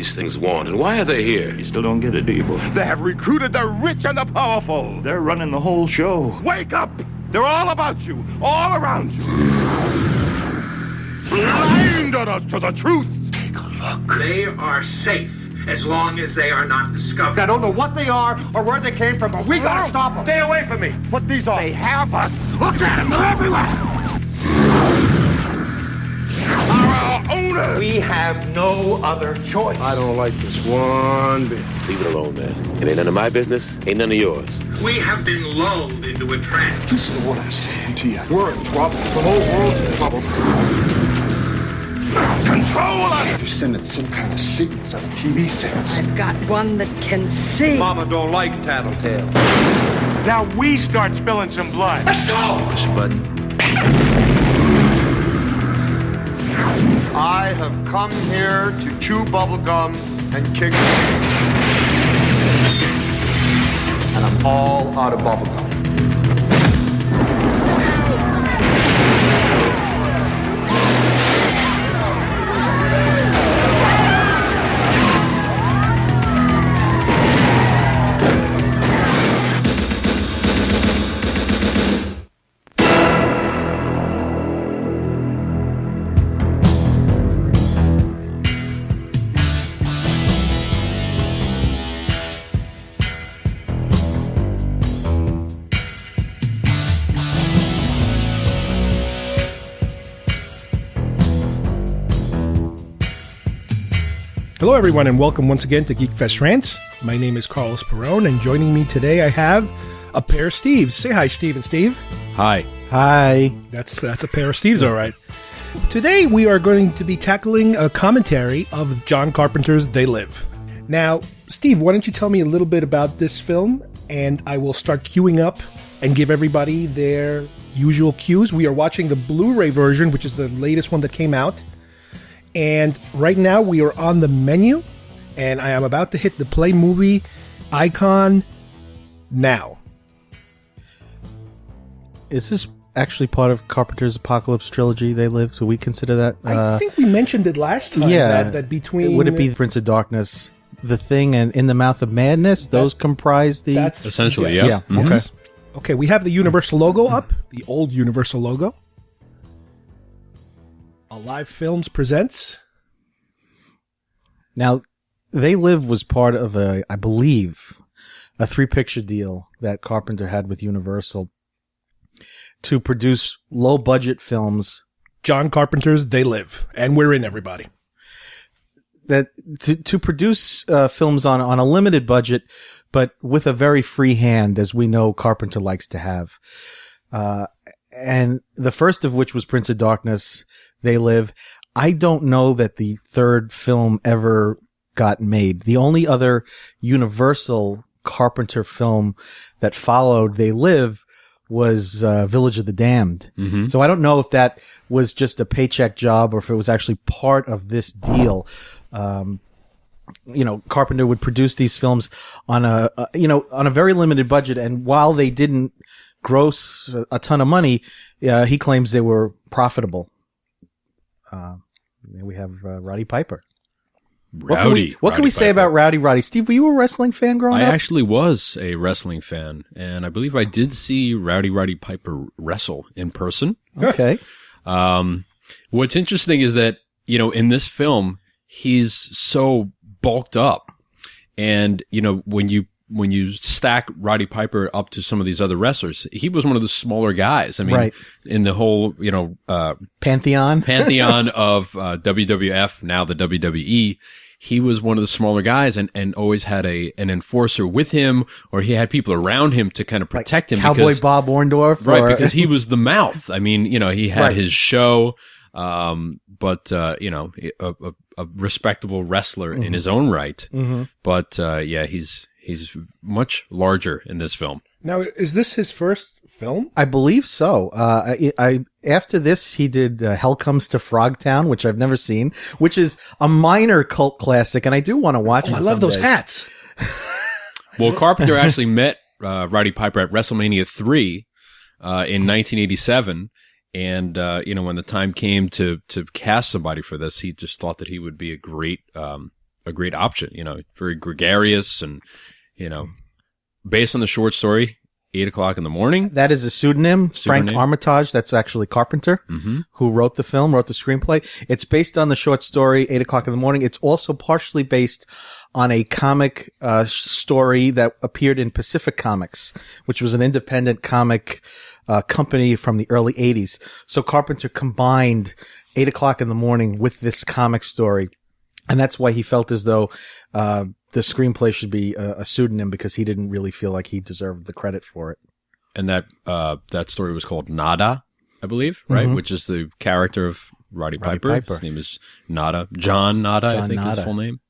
these things want, and why are they here? You still don't get it, do you, boy? They have recruited the rich and the powerful. They're running the whole show. Wake up! They're all about you, all around you. Blinded us to the truth. Take a look. They are safe as long as they are not discovered. I don't know what they are or where they came from, but we gotta stop them. Stay away from me. Put these on. They have us. Look at them. They're everywhere. Our owners. We have no other choice. I don't like this one bit. Leave it alone, man. It ain't none of my business, ain't none of yours. We have been lulled into a trance. Listen to what I'm saying to you. We're in trouble. The whole world's in trouble. Control us. They're sending some kind of signals on TV sets. I've got one that can see. Mama don't like tattletale. Now we start spilling some blood. Let's go. Push a button. I have come here to chew bubblegum and kick. And I'm all out of bubblegum. Hello, everyone, and welcome once again to Geek Fest Rants. My name is Carlos Perone, and joining me today I have a pair of Steves. Say hi, Steve and Steve. Hi. Hi. That's a pair of Steves, all right. Today we are going to be tackling a commentary of John Carpenter's They Live. Now, Steve, why don't you tell me a little bit about this film, and I will start queuing up and give everybody their usual cues. We are watching the Blu-ray version, which is the latest one that came out. And right now we are on the menu, and I am about to hit the play movie icon now. Is this actually part of Carpenter's Apocalypse trilogy, They Live? So we consider that? I think we mentioned it last time. Yeah. That between... Would it be Prince of Darkness, The Thing, and In the Mouth of Madness? Those comprise the... That's essentially, yes. yeah. Mm-hmm. Okay. Okay, we have the Universal logo up, the old Universal logo. Alive Films presents. Now, They Live was part of I believe, a 3-picture deal that Carpenter had with Universal to produce low-budget films. John Carpenter's They Live, and we're in, everybody. That to produce films on a limited budget, but with a very free hand, as we know Carpenter likes to have. And the first of which was Prince of Darkness, They Live. I don't know that the third film ever got made. The only other Universal Carpenter film that followed They Live was Village of the Damned. Mm-hmm. So I don't know if that was just a paycheck job or if it was actually part of this deal. Carpenter would produce these films on a very limited budget, and while they didn't gross a ton of money, he claims they were profitable. We have Roddy Piper. What can we say about Rowdy? Steve, were you a wrestling fan growing up? I actually was a wrestling fan, and I believe I did see Roddy Piper wrestle in person. Okay. What's interesting is that, in this film, he's so bulked up, and, when you stack Roddy Piper up to some of these other wrestlers, he was one of the smaller guys. I mean, right. In the whole, pantheon of WWF, now the WWE, he was one of the smaller guys and always had an enforcer with him, or he had people around him to kind of protect him. Cowboy Bob Orndorff. Right, because he was the mouth. I mean, he had his show, but a respectable wrestler in his own right. Mm-hmm. But, he's much larger in this film. Now, is this his first film? I believe so. After this, he did Hell Comes to Frogtown, which I've never seen, which is a minor cult classic, and I do want to watch it. I love those hats. Well, Carpenter actually met Roddy Piper at WrestleMania 3 in 1987, and when the time came to cast somebody for this, he just thought that he would be a great a great option. Very gregarious and based on the short story 8 o'clock in the morning. That is a pseudonym. Frank Armitage. That's actually Carpenter, who wrote the screenplay. It's based on the short story 8 o'clock in the morning. It's also partially based on a comic story that appeared in Pacific Comics, which was an independent comic company from the early 80s. So Carpenter combined 8 o'clock in the morning with this comic story. And that's why he felt as though the screenplay should be a pseudonym, because he didn't really feel like he deserved the credit for it. And that story was called Nada, I believe, right? Which is the character of Roddy Piper. His name is Nada. John Nada, I think is his full name.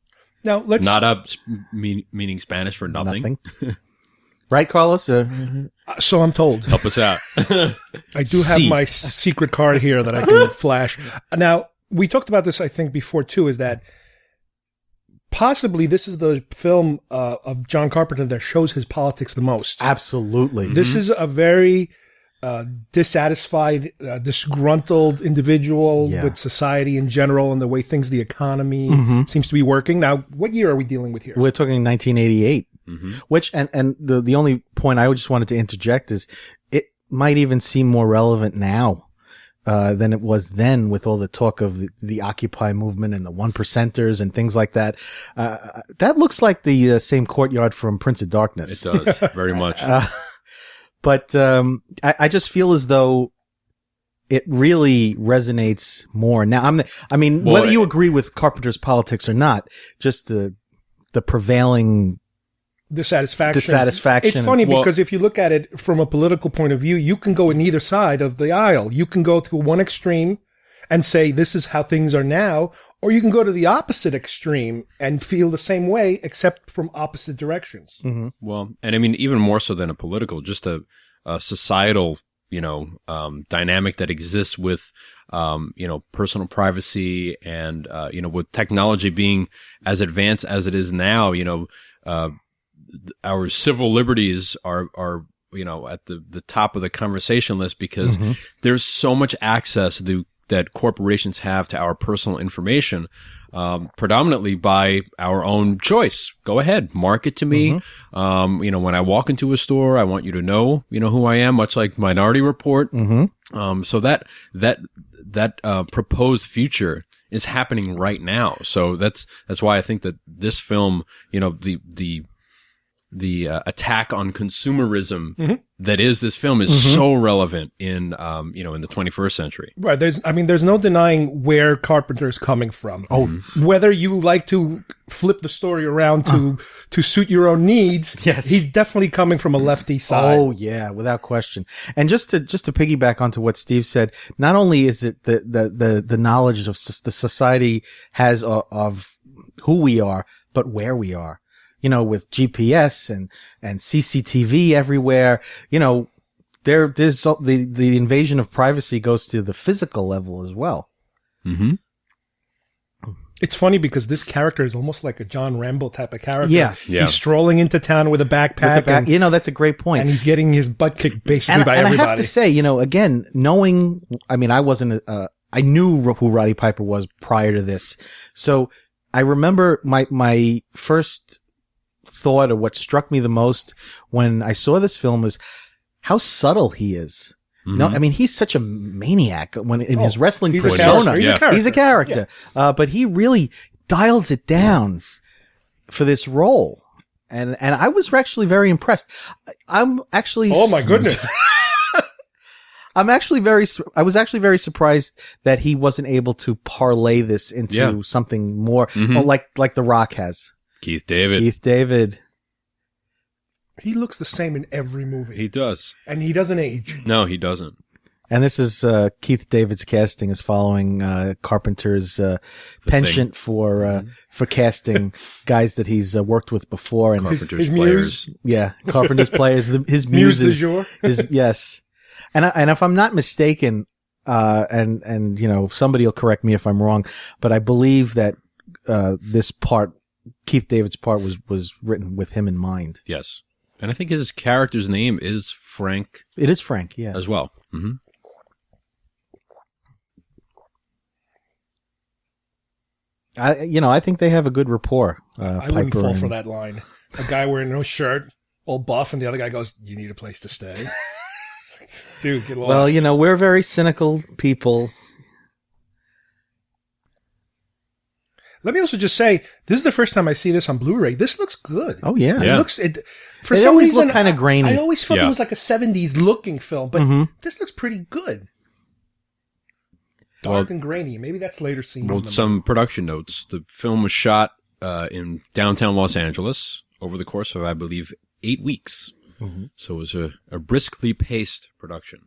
Now let's Nada meaning Spanish for nothing. Right, Carlos? So I'm told. Help us out. I do have my secret card here that I can flash. Now, we talked about this, I think, before too, is that possibly this is the film of John Carpenter that shows his politics the most. Absolutely. This is a very dissatisfied, disgruntled individual with society in general and the way the economy seems to be working. Now, what year are we dealing with here? We're talking 1988, which, and the only point I just wanted to interject is it might even seem more relevant now than it was then, with all the talk of the Occupy movement and the 1%ers and things like that. That looks like the same courtyard from Prince of Darkness. It does, very much. But I just feel as though it really resonates more. Now, whether you agree with Carpenter's politics or not, just the prevailing dissatisfaction. It's funny because if you look at it from a political point of view, you can go in either side of the aisle. You can go to one extreme and say this is how things are now, or you can go to the opposite extreme and feel the same way, except from opposite directions. Well, and even more so than a political, just a societal, dynamic that exists with, personal privacy and, with technology being as advanced as it is now, our civil liberties are at the top of the conversation list, because there's so much access that corporations have to our personal information, predominantly by our own choice. Go ahead, market to me. When I walk into a store, I want you to know, who I am, much like Minority Report. So that proposed future is happening right now. So that's why I think that this film, the attack on consumerism that is this film is so relevant in in the 21st century. Right. There's no denying where Carpenter's coming from. Whether you like to flip the story around to suit your own needs, yes, he's definitely coming from a lefty side. Oh yeah, without question. And just to piggyback onto what Steve said, not only is it the knowledge of the society has of who we are, but where we are. With GPS and CCTV everywhere, there's the invasion of privacy goes to the physical level as well. It's funny because this character is almost like a John Rambo type of character. Yes. Yeah. He's strolling into town with a backpack. That's a great point. And he's getting his butt kicked basically by everybody. And I have to say, again, knowing, I knew who Roddy Piper was prior to this. So I remember my first thought, or what struck me the most when I saw this film, was how subtle he is. No, he's such a maniac when in his wrestling persona. He's a character. Yeah. But he really dials it down for this role. And I was actually very impressed. I'm actually, oh my goodness. I was actually very surprised that he wasn't able to parlay this into something more, like The Rock has. Keith David. He looks the same in every movie. He does. And he doesn't age. No, he doesn't. And this is Keith David's casting is following Carpenter's penchant for casting guys that he's worked with before. And Carpenter's players. Yeah, Carpenter's players. His muses. Yes. And if I'm not mistaken, and somebody will correct me if I'm wrong, but I believe that this part, Keith David's part, was written with him in mind. Yes. And I think his character's name is Frank. It is Frank, yeah. As well. I think they have a good rapport. I wouldn't fall for that line. A guy wearing no shirt, all buff, and the other guy goes, "You need a place to stay." Dude, get lost. Well, we're very cynical people. Let me also just say, this is the first time I see this on Blu-ray. This looks good. Oh yeah, Yeah. It looks. For It some always reason, looked kind of grainy. I always felt Yeah. it was like a '70s looking film, but this looks pretty good. Dark and grainy. Maybe that's later scenes. Well, in the some production notes. The film was shot in downtown Los Angeles over the course of, I believe, 8 weeks. So it was a briskly paced production.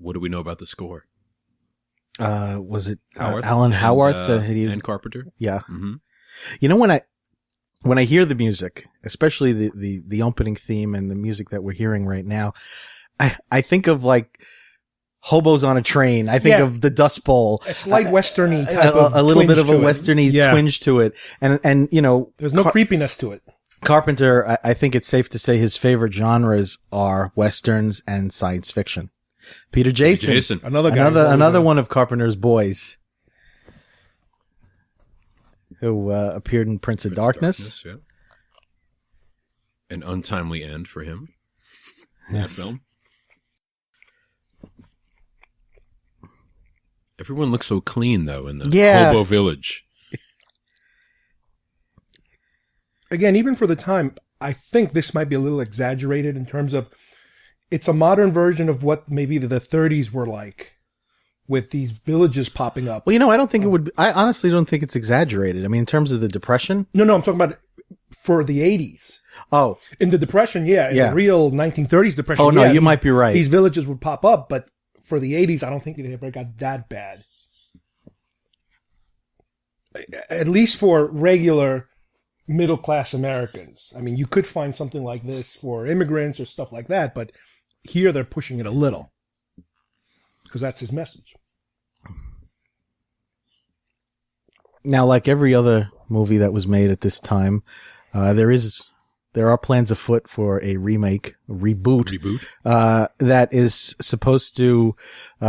What do we know about the score? Was it Howarth Alan and, Howarth? and Carpenter? Yeah. Mm-hmm. When I hear the music, especially the opening theme and the music that we're hearing right now, I think of like hobos on a train. I think of the Dust Bowl. A slight westerny type of a little bit of a twinge to it. westerny twinge to it, and There's no creepiness to it. Carpenter, I think it's safe to say his favorite genres are westerns and science fiction. Peter Jason. Another guy. Another one of Carpenter's boys who appeared in Prince of Darkness. Yeah. An untimely end for him in that film. Everyone looks so clean, though, in the hobo village. Again, even for the time, I think this might be a little exaggerated in terms of it's a modern version of what maybe the 30s were like, with these villages popping up. Well, I don't think it would. I honestly don't think it's exaggerated. I mean, in terms of the Depression. No, I'm talking about for the 80s. Oh, in the Depression, in the real 1930s Depression. Oh no, you might be right. These villages would pop up, but for the 80s, I don't think they ever got that bad. At least for regular middle class Americans. I mean, you could find something like this for immigrants or stuff like that, but here they're pushing it a little because that's his message. Now, like every other movie that was made at this time, there are plans afoot for a reboot, that is supposed to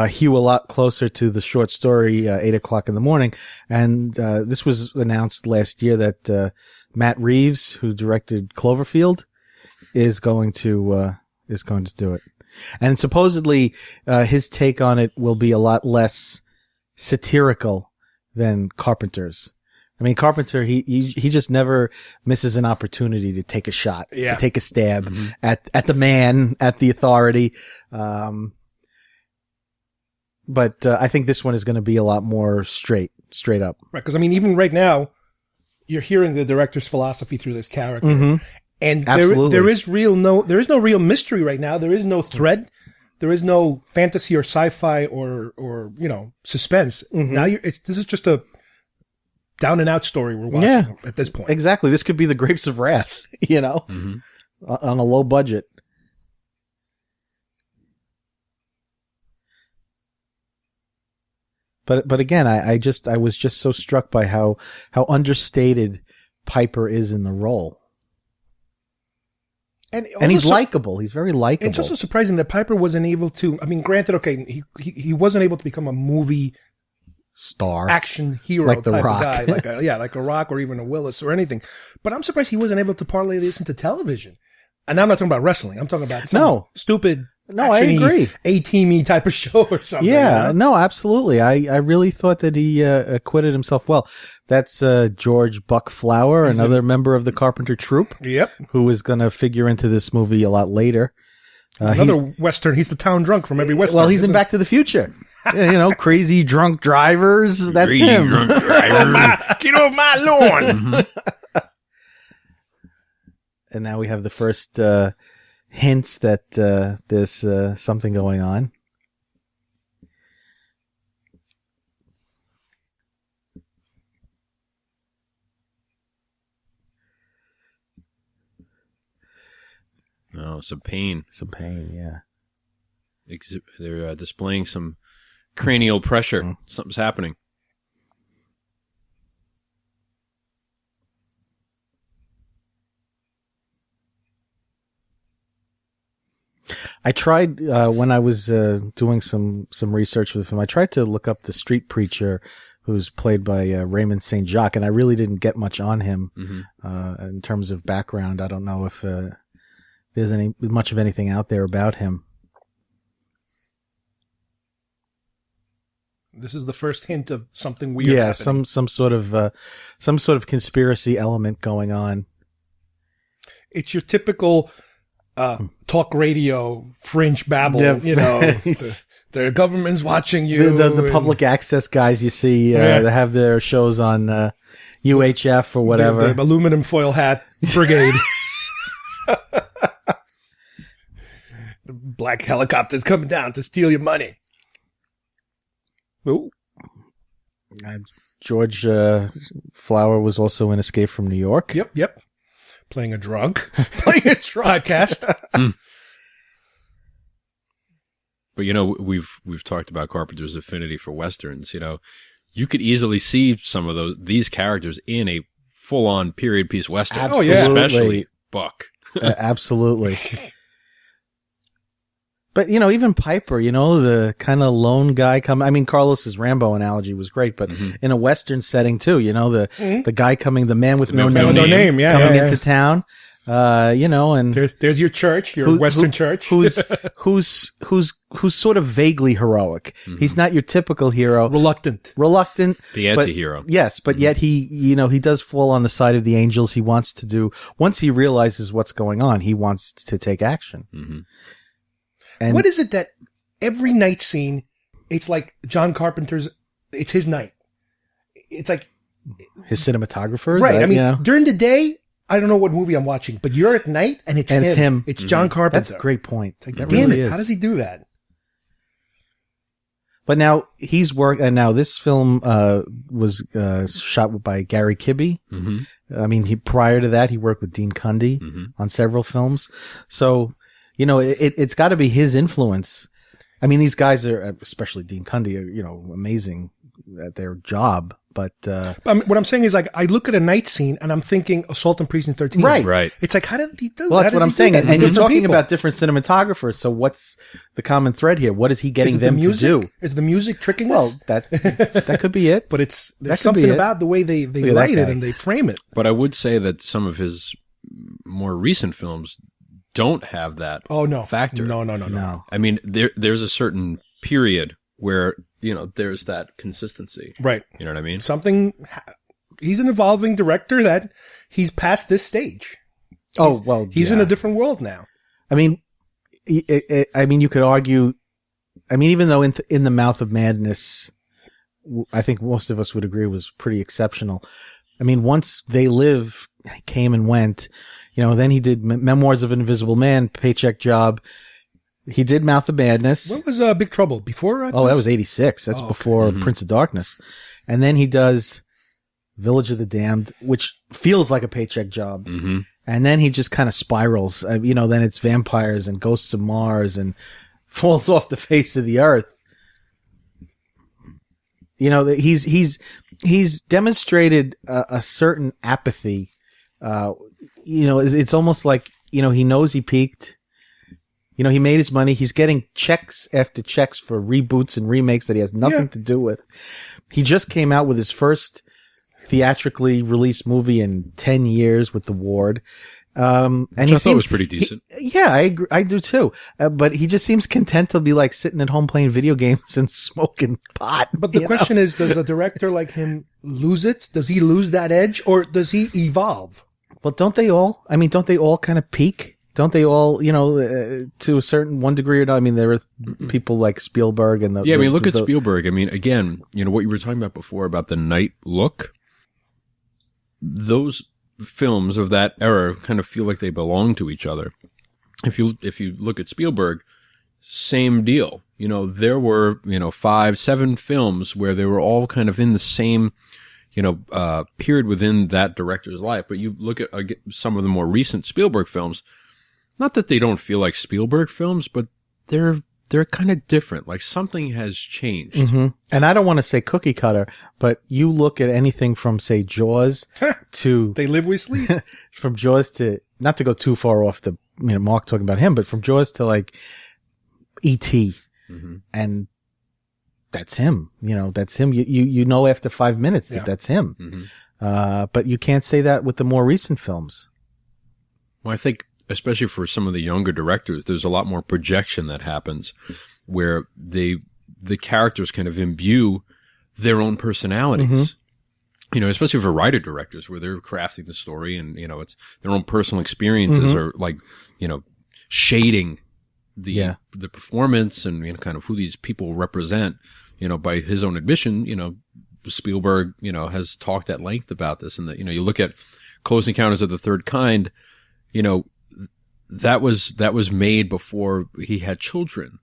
hew a lot closer to the short story 8 o'clock in the morning. And this was announced last year that Matt Reeves, who directed Cloverfield, is going to do it. And supposedly his take on it will be a lot less satirical than Carpenter's. I mean, Carpenter, he just never misses an opportunity to take a shot, to take a stab at the man, at the authority. But I think this one is going to be a lot more straight up. Right, because I mean, even right now, you're hearing the director's philosophy through this character, and there is no real mystery right now. There is no thread. There is no fantasy or sci-fi or suspense. Now this is just a down and out story we're watching at this point. Exactly. This could be the Grapes of Wrath, on a low budget. But again, I was just so struck by how understated Piper is in the role. And he's likable. He's very likable. It's also surprising that Piper wasn't able to, I mean, granted, okay, he wasn't able to become a movie star, action hero like the type Rock. of guy, like a Rock or even a Willis or anything. But I'm surprised he wasn't able to parlay this into television. And I'm not talking about wrestling. I'm talking about some stupid, I agree, A-teamy type of show or something. Yeah, no, absolutely. I really thought that he acquitted himself well. That's George Buck Flower, another member of the Carpenter troupe. Yep, who is going to figure into this movie a lot later. Another Western. He's the town drunk from every Western. Well, he's in Back to the Future. Crazy drunk drivers. That's crazy him. Drunk drivers. Get off my lawn. And now we have the first hints that there's something going on. Oh, some pain. Yeah. They're displaying some cranial pressure. Something's happening. I tried when I was doing some research with him. I tried to look up the street preacher who's played by Raymond St. Jacques, and I really didn't get much on him in terms of background. I don't know if there's much of anything out there about him. This is the first hint of something weird. Yeah, happening. some sort of conspiracy element going on. It's your typical talk radio fringe babble. Yeah. You know, the government's watching you. The public access guys you see that have their shows on UHF or whatever. The aluminum foil hat brigade. The black helicopters coming down to steal your money. Ooh. George Flower was also in Escape from New York. Yep. Playing a drunk. Typecast. But we've talked about Carpenter's affinity for westerns. You could easily see some of these characters in a full-on period piece western. Absolutely. Especially Buck. Absolutely. But, even Piper, the kind of lone guy Carlos's Rambo analogy was great, but in a Western setting too, the guy the man with no name coming into town, and there's your church, Western church. who's sort of vaguely heroic. He's not your typical hero. Reluctant. The anti-hero. Yes, but yet he does fall on the side of the angels. He wants to do, once he realizes what's going on, he wants to take action. Mm-hmm. And what is it that every night scene, it's like John Carpenter's, it's his night. It's like his cinematographers. Right. During the day, I don't know what movie I'm watching, but you're at night and it's him. It's John Carpenter. That's a great point. It's like, damn it, how does he do that? But now he's worked, and now this film was shot by Gary Kibbe. Mm-hmm. Prior to that, he worked with Dean Cundy on several films. So, it's got to be his influence. These guys are, especially Dean Cundy, are, amazing at their job. But what I'm saying is, like, I look at a night scene and I'm thinking Assault on Precinct 13. Right. It's like, how did he do? Well, that's what I'm saying. And you're talking people? about different cinematographers. So what's the common thread here? What is he getting them to do? Is the music tricking well, us? that could be it. But there's something about the way they light it and they frame it. But I would say that some of his more recent films don't have that factor. No. There's a certain period where, there's that consistency. Right. You know what I mean? He's an evolving director that he's past this stage. He's in a different world now. You could argue, even though in the Mouth of Madness, I think most of us would agree was pretty exceptional. Once They Live came and went, then he did Memoirs of an Invisible Man, Paycheck Job. He did Mouth of Madness. What was Big Trouble? Before? That was 86. That's before Prince of Darkness. And then he does Village of the Damned, which feels like a Paycheck Job. Mm-hmm. And then he just kind of spirals. Then it's vampires and ghosts of Mars and falls off the face of the earth. He's demonstrated a certain apathy. It's almost like, he knows he peaked. He made his money. He's getting checks after checks for reboots and remakes that he has nothing to do with. He just came out with his first theatrically released movie in 10 years with The Ward. And I thought it was pretty decent. I agree. I do too. But he just seems content to be like sitting at home playing video games and smoking pot. But the question is, does a director like him lose it? Does he lose that edge or does he evolve? Well, don't they all? Don't they all kind of peak? Don't they all, to a certain one degree or not? There are people like Spielberg and look at Spielberg. Again, what you were talking about before about the night look. Those films of that era kind of feel like they belong to each other. If you look at Spielberg, same deal. There were 5-7 films where they were all kind of in the same period within that director's life. But you look at some of the more recent Spielberg films. Not that they don't feel like Spielberg films, but they're kind of different. Like something has changed. Mm-hmm. And I don't want to say cookie cutter, but you look at anything from, say, Jaws to They Live, We Sleep. From Jaws to, not to go too far off the Mark talking about him, but from Jaws to like E.T. And that's him. That's him. You know after 5 minutes that that's him. But you can't say that with the more recent films. Well, I think, especially for some of the younger directors, there's a lot more projection that happens where the characters kind of imbue their own personalities. Especially for writer-directors where they're crafting the story and, it's their own personal experiences are like, shading the performance and, kind of who these people represent, by his own admission, Spielberg, has talked at length about this and that, you look at Close Encounters of the Third Kind, that was made before he had children.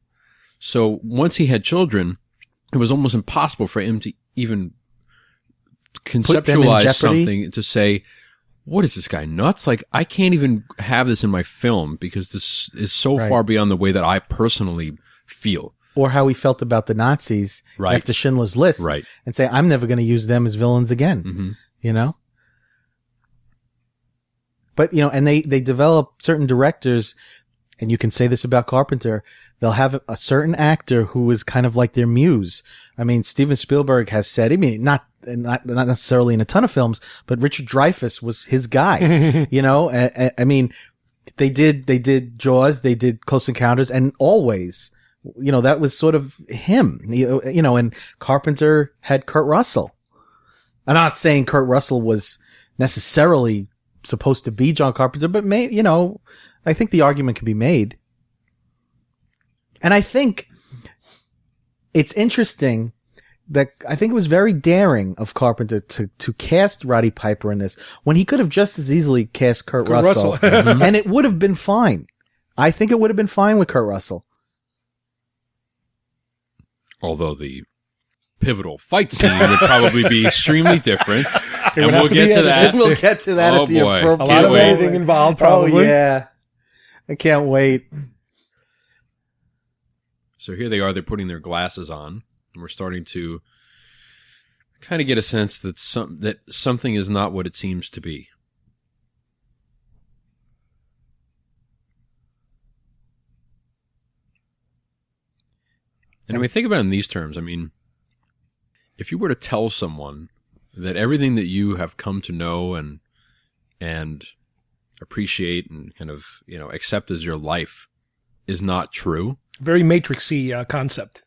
So once he had children, it was almost impossible for him to even conceptualize something to say, what is this guy nuts? Like, I can't even have this in my film because this is so far beyond the way that I personally feel. Or how he felt about the Nazis after Schindler's List. Right. And say, I'm never going to use them as villains again. But, and they develop certain directors, and you can say this about Carpenter, they'll have a certain actor who is kind of like their muse. I mean, Steven Spielberg has said, not necessarily in a ton of films, but Richard Dreyfuss was his guy. I mean, they did Jaws, they did Close Encounters, and Always, that was sort of him, and Carpenter had Kurt Russell. I'm not saying Kurt Russell was necessarily supposed to be John Carpenter, but I think the argument can be made. And I think it's interesting that I think it was very daring of Carpenter to cast Roddy Piper in this when he could have just as easily cast Kurt Russell. And it would have been fine. I think it would have been fine with Kurt Russell. Although the pivotal fight scene would probably be extremely different. And we'll get to that. We'll get to that at the appropriate. A lot of editing involved, probably. Oh, yeah. I can't wait. So here they are. They're putting their glasses on. And we're starting to kind of get a sense that something is not what it seems to be. And when we think about it in these terms, I mean, if you were to tell someone that everything that you have come to know and appreciate and kind of, accept as your life is not true. Very Matrix-y concept.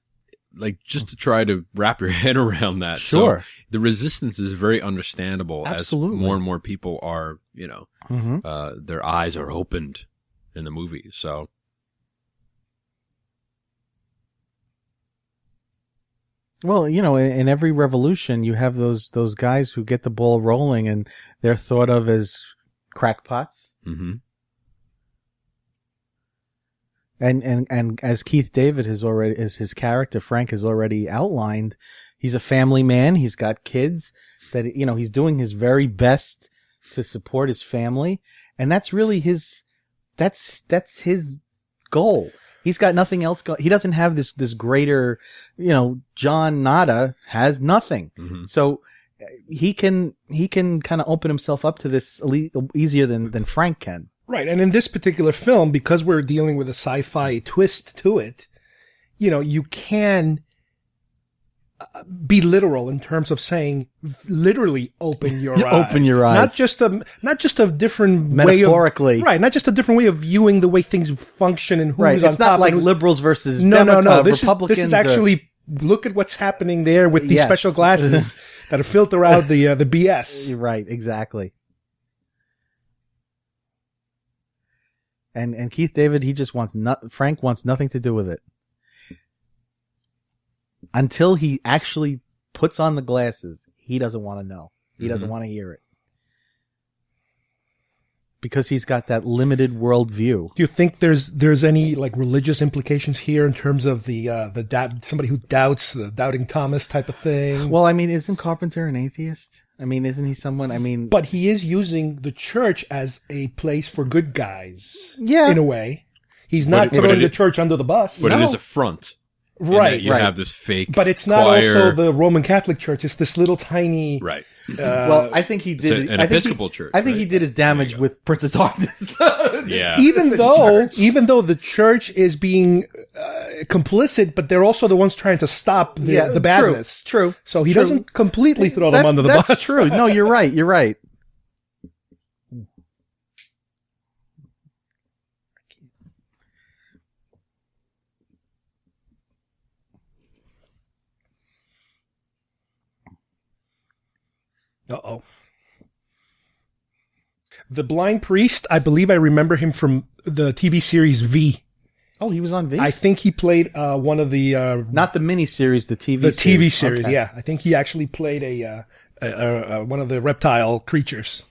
Like, just to try to wrap your head around that. Sure. So the resistance is very understandable. Absolutely. As more and more people are, their eyes are opened in the movie. So. Well, in every revolution, you have those guys who get the ball rolling and they're thought of as crackpots. Mm-hmm. And as Keith David as his character, Frank, has already outlined, he's a family man. He's got kids that, he's doing his very best to support his family. And that's really that's his goal. He's got nothing else going. He doesn't have this greater, John Nada has nothing. Mm-hmm. So he can kind of open himself up to this easier than Frank can. Right. And in this particular film, because we're dealing with a sci-fi twist to it, you can be literal in terms of saying literally open your eyes. Open your eyes. Not just a different metaphorically. way of, right, not just a different way of viewing the way things function and who's right. on top. It's not like liberals versus no. Republicans. This is actually look at what's happening there with these special glasses that filter out the BS. Right, exactly. And Keith David, he just Frank wants nothing to do with it. Until he actually puts on the glasses, he doesn't want to know. He doesn't want to hear it. Because he's got that limited worldview. Do you think there's any like religious implications here in terms of somebody who doubts, the doubting Thomas type of thing? Well, I mean, isn't Carpenter an atheist? I mean, isn't he someone, But he is using the church as a place for good guys. Yeah. In a way. He's not throwing the church under the bus. But it is a front. And Right, that you right. have this fake But it's not choir. also the Roman Catholic Church. It's this little tiny. Right. Well, I think he did. an Episcopal church, I think he right? did his damage with Prince of Darkness. Yeah. Even though the church is being complicit, but they're also the ones trying to stop the badness. True. So he doesn't completely throw them under the bus. That's true. No, you're right. You're right. Uh-oh. The blind priest, I believe I remember him from the TV series V. Oh, he was on V. I think he played one of the Not the miniseries, the TV. the TV series. Okay. Yeah, I think he actually played a one of the reptile creatures.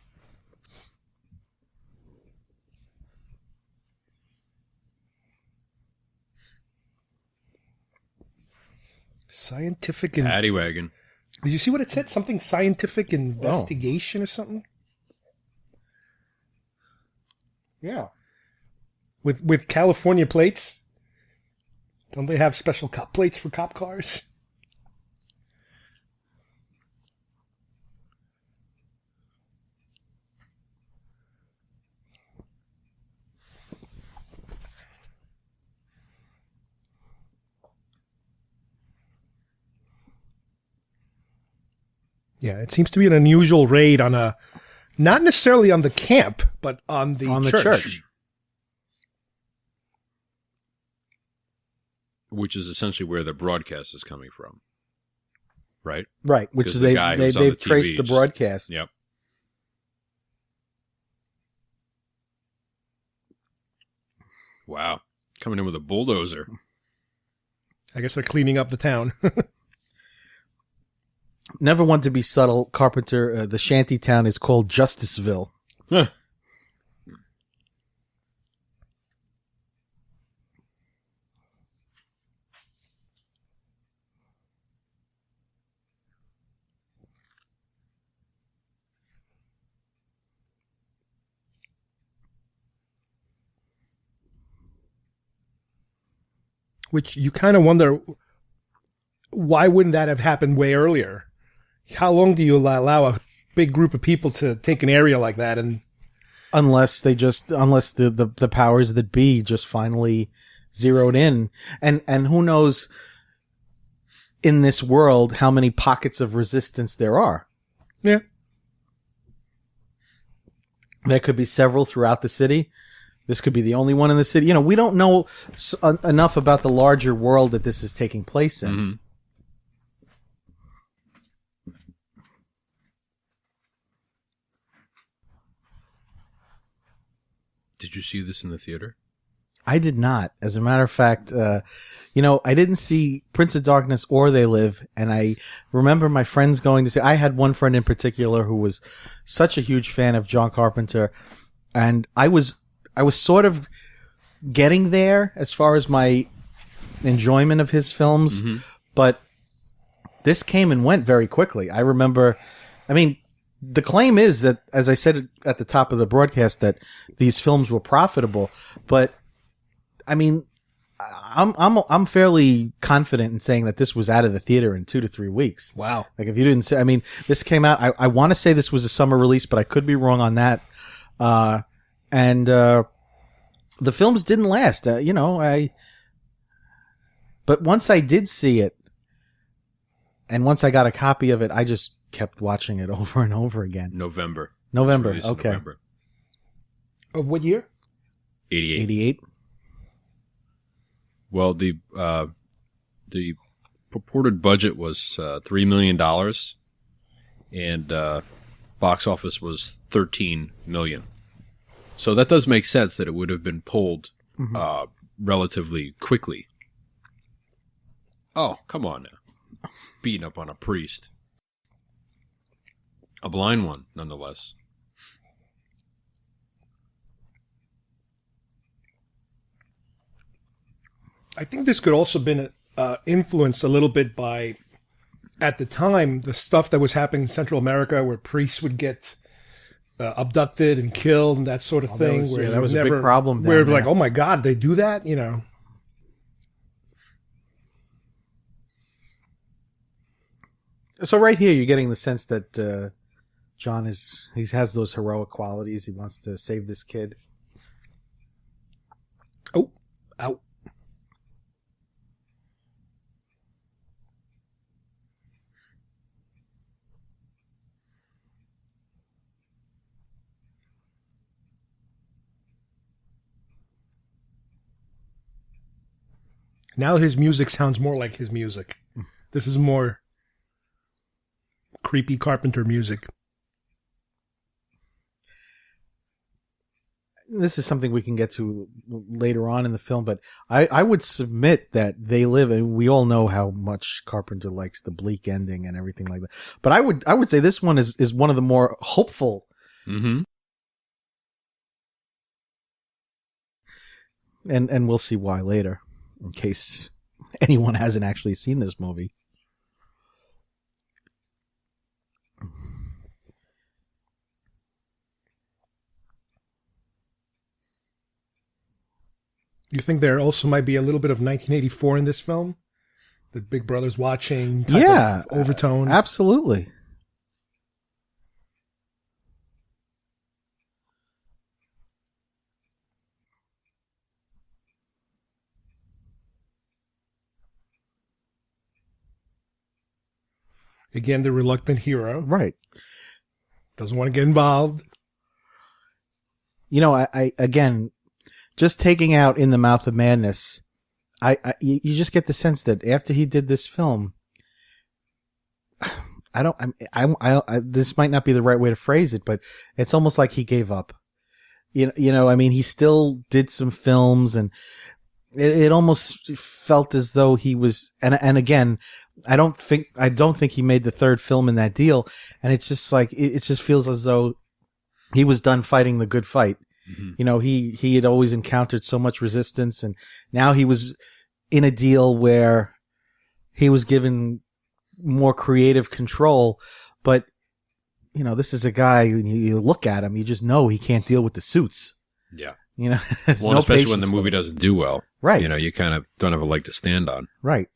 Scientific and Paddy wagon. did you see what it said? Something scientific investigation or something? Yeah. With California plates. Don't they have special cop plates for cop cars? Yeah, it seems to be an unusual raid on not necessarily on the camp, but on the church. Which is essentially where the broadcast is coming from. Right? Right. Which 'Cause is the guy who's on they've the TV traced the just- broadcast. Yep. Wow. Coming in with a bulldozer. I guess they're cleaning up the town. Never want to be subtle, Carpenter. The shanty town is called Justiceville. Huh. Which you kind of wonder, why wouldn't that have happened way earlier? How long do you allow a big group of people to take an area like that? And Unless the powers that be just finally zeroed in. And who knows in this world how many pockets of resistance there are. yeah, There could be several throughout the city. This could be the only one in the city. You know, we don't know enough about the larger world that this is taking place in. Mm-hmm. Did you see this in the theater? I did not. As a matter of fact, I didn't see Prince of Darkness or They Live, and I remember my friends going to see. I had one friend in particular who was such a huge fan of John Carpenter, and I was sort of getting there as far as my enjoyment of his films, but this came and went very quickly. I remember, the claim is that, as I said at the top of the broadcast, that these films were profitable, but I'm fairly confident in saying that this was out of the theater in 2 to 3 weeks. wow. Like if you didn't say, this came out, I want to say this was a summer release, but I could be wrong on that. The films didn't last, but once I did see it, and once I got a copy of it, I just kept watching it over and over again. November. November, It was released in okay. November. Of what year? 88. 88? Well, the purported budget was $3 million, and box office was $13 million. So that does make sense that it would have been pulled relatively quickly. Oh, come on now. Beating up on a priest. A blind one, nonetheless. I think this could also have been influenced a little bit by, at the time, the stuff that was happening in Central America where priests would get abducted and killed and that sort of thing. That was a big problem. Where down like, there. oh my God, they do that? So right here, you're getting the sense that John has those heroic qualities. He wants to save this kid. Oh, out. Now his music sounds more like his music. This is more creepy Carpenter music. This is something we can get to later on in the film, but I would submit that They Live, and we all know how much Carpenter likes the bleak ending and everything like that. But I would say this one is one of the more hopeful. Mm-hmm. And we'll see why later, in case anyone hasn't actually seen this movie. You think there also might be a little bit of 1984 in this film? The Big Brother's watching type of overtone? Absolutely. Again, the reluctant hero. Right. Doesn't want to get involved. You know, I again, just taking out In the Mouth of Madness, you just get the sense that after he did this film, this might not be the right way to phrase it, but it's almost like he gave up. You know, I mean, he still did some films, and it almost felt as though he was, and again, I don't think he made the third film in that deal, and it's just like, it just feels as though he was done fighting the good fight. Mm-hmm. You know, he had always encountered so much resistance, and now he was in a deal where he was given more creative control. But, you know, this is a guy, when you look at him, you just know he can't deal with the suits. Yeah. You know, well, especially when the movie doesn't do well. Right. You know, you kind of don't have a leg to stand on. Right.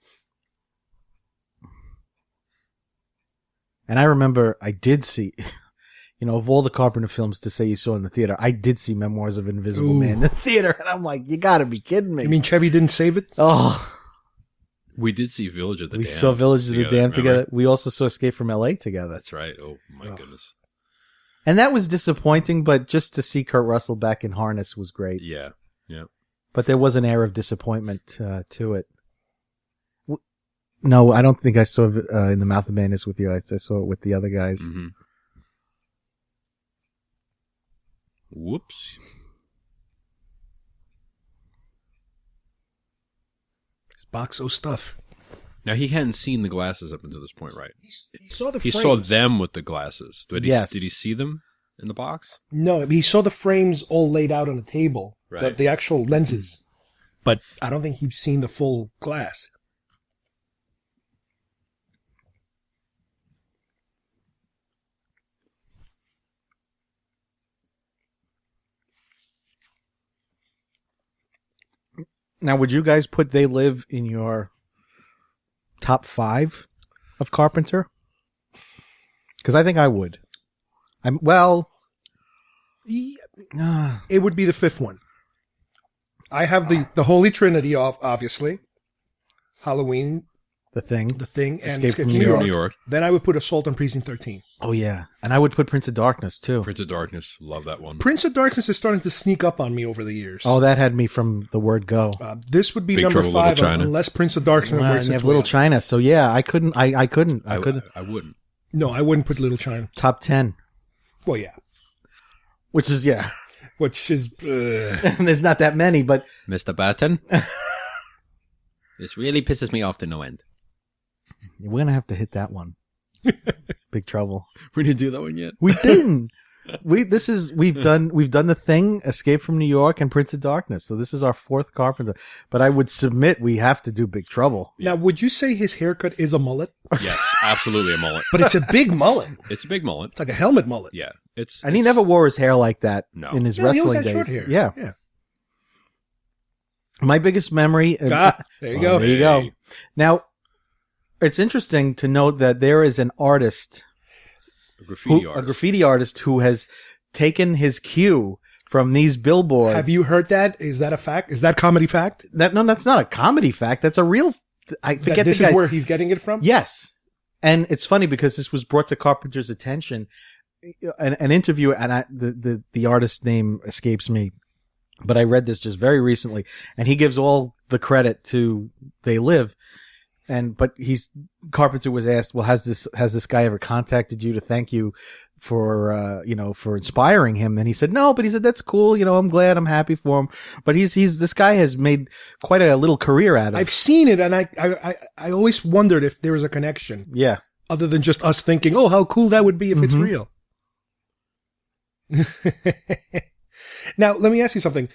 And I remember I did see, you know, of all the Carpenter films to say you saw in the theater, I did see Memoirs of an Invisible Man in the theater, and I'm like, you gotta be kidding me. You mean Chevy didn't save it? Oh. We did see Village of the Damned. We saw Village of the Damned together. Remember? We also saw Escape from L.A. together. That's right. Oh, my goodness. And that was disappointing, but just to see Kurt Russell back in harness was great. Yeah. Yeah. But there was an air of disappointment to it. No, I don't think I saw In the Mouth of Madness with you. I saw it with the other guys. Mm-hmm. Whoops. It's Boxo stuff. Now, he hadn't seen the glasses up until this point, right? He saw the He frames. saw them with the glasses. Did he see them in the box? No, he saw the frames all laid out on a table. Right. The actual lenses. But I don't think he's seen the full glass. Now, would you guys put They Live in your top 5 of Carpenter? Because I think I would. It would be the fifth one. I have the Holy Trinity, obviously. Halloween, The Thing, and Escape from New York. Then I would put Assault on Precinct 13. Oh, yeah. And I would put Prince of Darkness, too. Prince of Darkness. Love that one. Prince of Darkness is starting to sneak up on me over the years. Oh, that had me from the word go. This would be Big number Trouble, 5 Little China. unless Prince of Darkness works you its have way Little up. China. So, yeah, I couldn't. I couldn't. I wouldn't. No, I wouldn't put Little China. Top 10. Well, yeah. Which is, yeah. Which is... There's not that many, but... Mr. Burton? This really pisses me off to no end. We're going to have to hit that one. Big Trouble. We didn't do that one yet. We didn't. We've done The Thing, Escape from New York, and Prince of Darkness. So this is our 4th Carpenter. But I would submit we have to do Big Trouble. Now, would you say his haircut is a mullet? Yes, absolutely a mullet. But it's a big mullet. It's a big mullet. It's like a helmet mullet. Yeah. And he never wore his hair like that in his wrestling he always had days. short hair. Yeah. My biggest memory. There you go. There you go. Now, it's interesting to note that there is an artist, a graffiti artist who has taken his cue from these billboards. Have you heard that? Is that a fact? Is that comedy fact? No, that's not a comedy fact. That's a real. I forget. This is where he's getting it from. Yes, and it's funny because this was brought to Carpenter's attention. An interview, and the artist's name escapes me, but I read this just very recently, and he gives all the credit to They Live. But Carpenter was asked, well, has this guy ever contacted you to thank you for inspiring him? And he said, no, but he said, that's cool. I'm glad, I'm happy for him. But this guy has made quite a little career out of it. I've seen it, and I always wondered if there was a connection. Yeah. Other than just us thinking, oh, how cool that would be if it's real. Now, let me ask you something.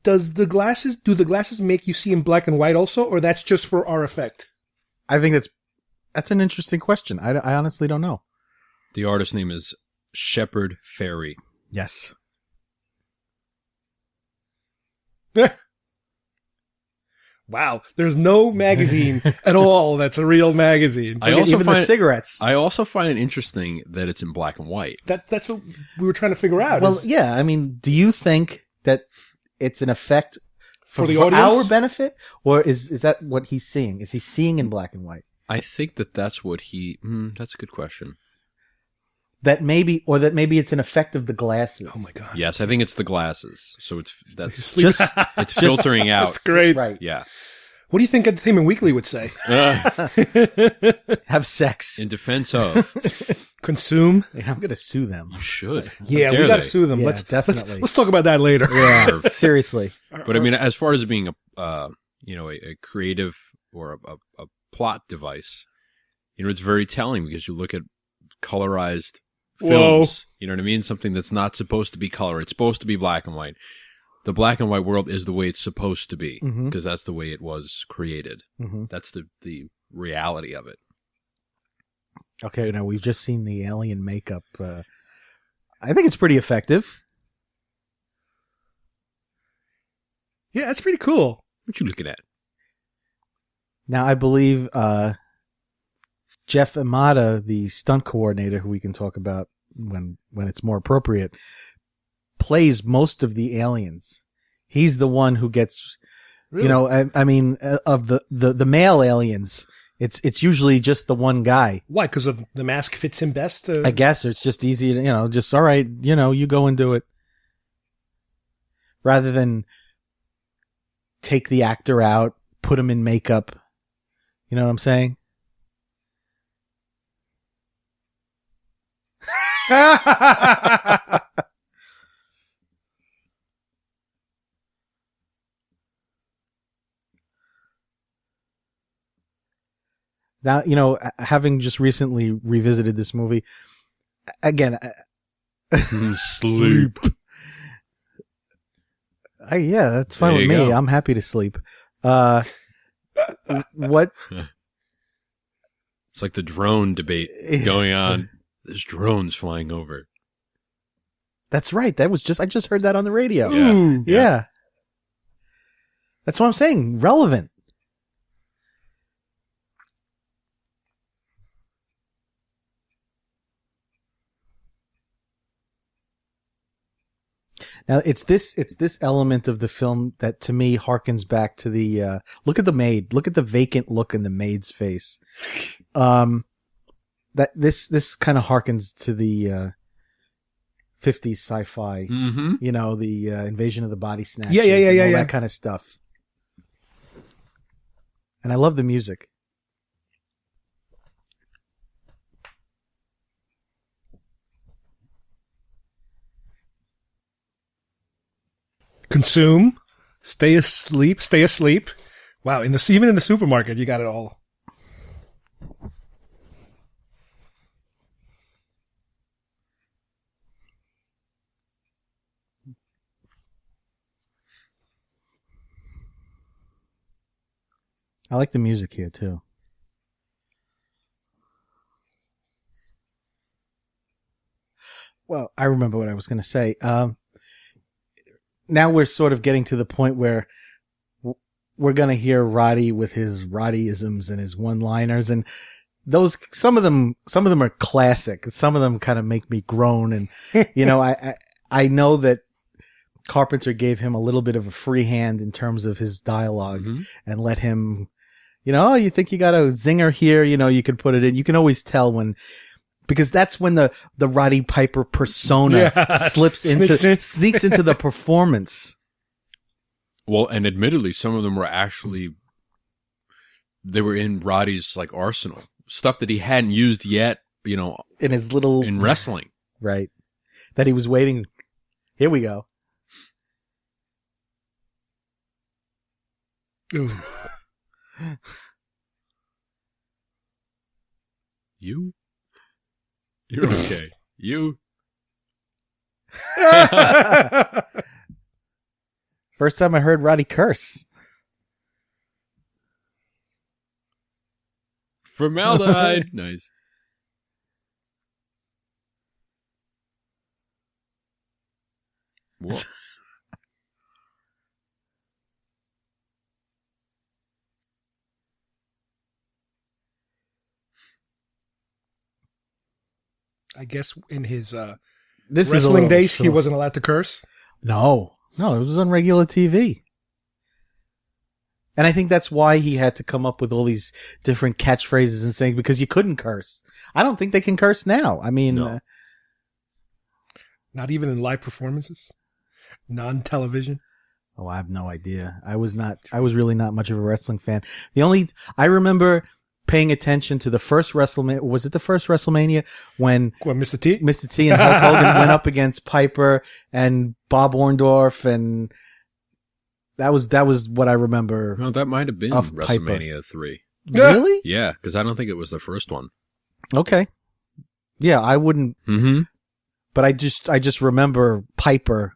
Do the glasses make you see in black and white also, or that's just for our effect? I think that's an interesting question. I honestly don't know. The artist's name is Shepard Fairey. Yes. Wow, there's no magazine at all that's a real magazine. Even the cigarettes. I also find it interesting that it's in black and white. That's what we were trying to figure out. Well, yeah. I mean, do you think that it's an effect for the for audience? our benefit, or is that what he's seeing? Is he seeing in black and white? I think that's what that's a good question. That maybe it's an effect of the glasses. Oh my God. Yes, I think it's the glasses. So it's Just filtering out. That's great. right. Yeah. What do you think Entertainment Weekly would say? Have sex. In defense of. Consume? Yeah, I'm gonna sue them. You should. Yeah, How we dare got to they? sue them. Yeah, Let's talk about that later. Yeah, seriously. But I mean, as far as it being a creative or a plot device, it's very telling because you look at colorized films. Whoa. You know what I mean? Something that's not supposed to be color. It's supposed to be black and white. The black and white world is the way it's supposed to be because that's the way it was created. Mm-hmm. That's the reality of it. Okay, now we've just seen the alien makeup. I think it's pretty effective. Yeah, that's pretty cool. What you looking at? Now, I believe Jeff Amata, the stunt coordinator, who we can talk about when it's more appropriate, plays most of the aliens. He's the one who gets, Really? I mean, of the male aliens, it's usually just the one guy. Why? Because of the mask fits him best? I guess it's just easy to, just all right, you go and do it, rather than take the actor out, put him in makeup. You know what I'm saying? Now, having just recently revisited this movie, again, Sleep. Yeah, that's fine There with you me. go. I'm happy to sleep. What? It's like the drone debate going on. There's drones flying over. That's right. I just heard that on the radio. Yeah. Yeah. That's what I'm saying. Relevant. Now it's this element of the film that to me harkens back to the look at the maid. Look at the vacant look in the maid's face. That this kind of harkens to the 50s sci-fi. Mm-hmm. The Invasion of the Body Snatchers. Yeah. All that kind of stuff. And I love the music. Consume, stay asleep. Wow, even in the supermarket, you got it all. I like the music here too. Well, I remember what I was going to say. Now we're sort of getting to the point where we're going to hear Roddy with his Roddyisms and his one-liners, and some of them are classic. Some of them kind of make me groan, and I know that Carpenter gave him a little bit of a free hand in terms of his dialogue and let him, you think you got a zinger here, you can put it in. You can always tell because that's when the Roddy Piper persona sneaks into the performance. Well, and admittedly, some of them were they were in Roddy's like arsenal, stuff that he hadn't used yet, in wrestling. Right. That he was waiting. Here we go. Ooh. You're okay. First time I heard Roddy curse. Formaldehyde. Nice. What? I guess in his this wrestling days, he wasn't allowed to curse. No, it was on regular TV. And I think that's why he had to come up with all these different catchphrases and saying, because you couldn't curse. I don't think they can curse now. I mean, no. Not even in live performances, non-television. Oh, I have no idea. I was really not much of a wrestling fan. I remember paying attention to the first WrestleMania. Was it the first WrestleMania when Mr. T? Mr. T and Hulk Hogan went up against Piper and Bob Orndorff, and that was what I remember. Well, that might have been WrestleMania 3. Really? Yeah, because I don't think it was the first one. Okay. Yeah, I wouldn't. Mm-hmm. But I just remember Piper.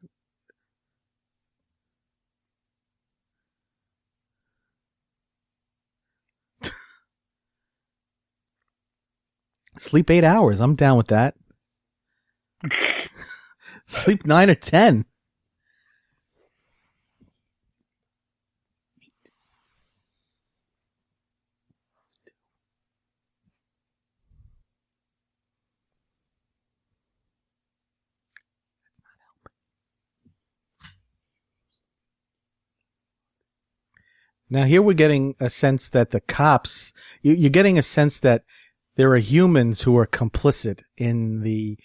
Sleep 8 hours. I'm down with that. Sleep 9 or 10. Now here we're getting a sense that the cops, you're getting a sense that there are humans who are complicit in the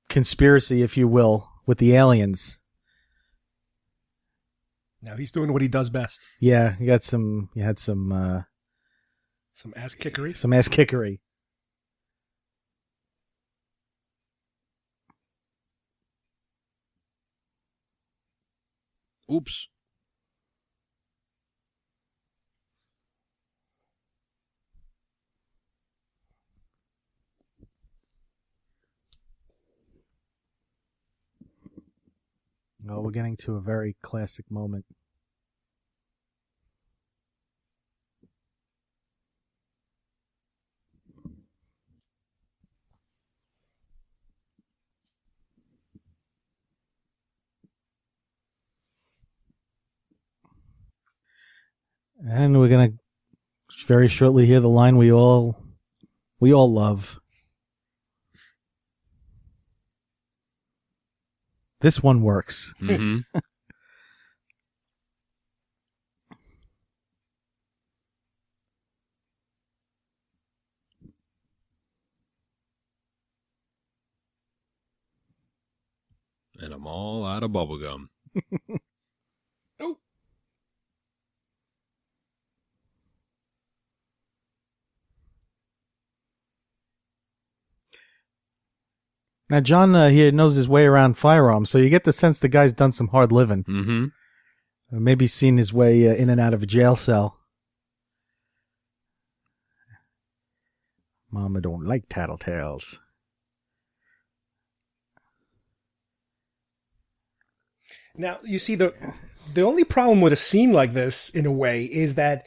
conspiracy, if you will, with the aliens. Now he's doing what he does best. Yeah, you had some ass kickery. Some ass kickery. Oops. Oh, we're getting to a very classic moment. And we're going to very shortly hear the line we all love. This one works. Mm-hmm. And I'm all out of bubblegum. Oh. Now, John here knows his way around firearms, so you get the sense the guy's done some hard living. Mm-hmm. Maybe seen his way in and out of a jail cell. Mama don't like tattletales. Now, you see, the only problem with a scene like this, in a way, is that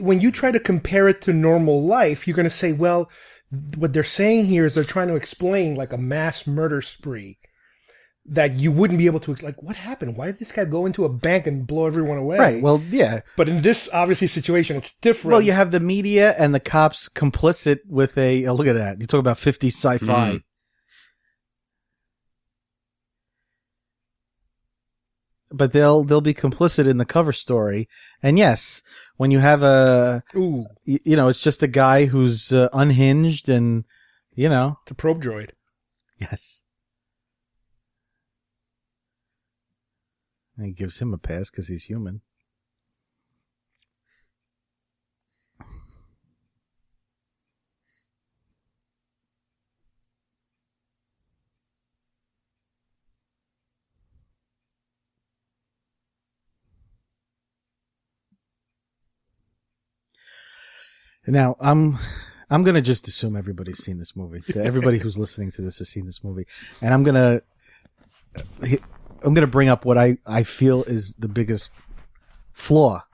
when you try to compare it to normal life, you're going to say, well, what they're saying here is they're trying to explain like a mass murder spree. that you wouldn't be able to, like, what happened? Why did this guy go into a bank and blow everyone away? Right. Well, yeah. But in this, obviously, situation, it's different. Well, you have the media and the cops complicit with a, look at that. You talk about 50s sci-fi. Mm. But they'll be complicit in the cover story. And yes, when you have it's just a guy who's unhinged and, It's a probe droid. Yes. And he gives him a pass because he's human. Now, I'm going to just assume everybody's seen this movie. Everybody who's listening to this has seen this movie. And I'm going to bring up what I feel is the biggest flaw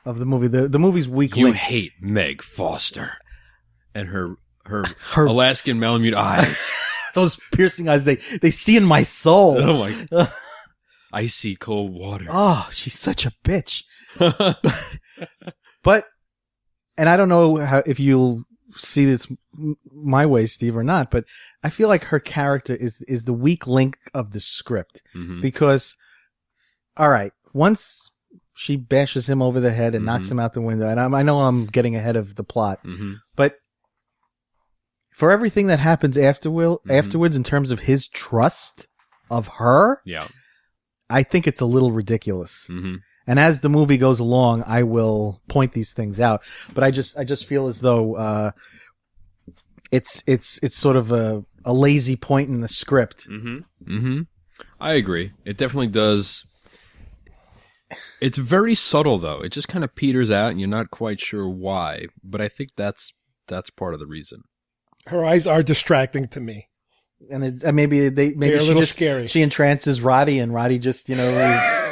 of the movie. The movie's weak You link. hate Meg Foster and her Alaskan Malamute eyes. Those piercing eyes, they see in my soul. Oh my! Icy cold water. Oh, she's such a bitch. But, and I don't know if you'll see this my way, Steve, or not, but I feel like her character is the weak link of the script. Mm-hmm. Because, all right, once she bashes him over the head and knocks him out the window, and I know I'm getting ahead of the plot, but for everything that happens afterwards in terms of his trust of her, yeah, I think it's a little ridiculous. Mm-hmm. And as the movie goes along, I will point these things out. But I just feel as though it's sort of a lazy point in the script. Mm-hmm. Mm-hmm. I agree. It definitely does. It's very subtle, though. It just kind of peters out, and you're not quite sure why. But I think that's part of the reason. Her eyes are distracting to me. And maybe They're a she little just scary. She entrances Roddy, and Roddy just is.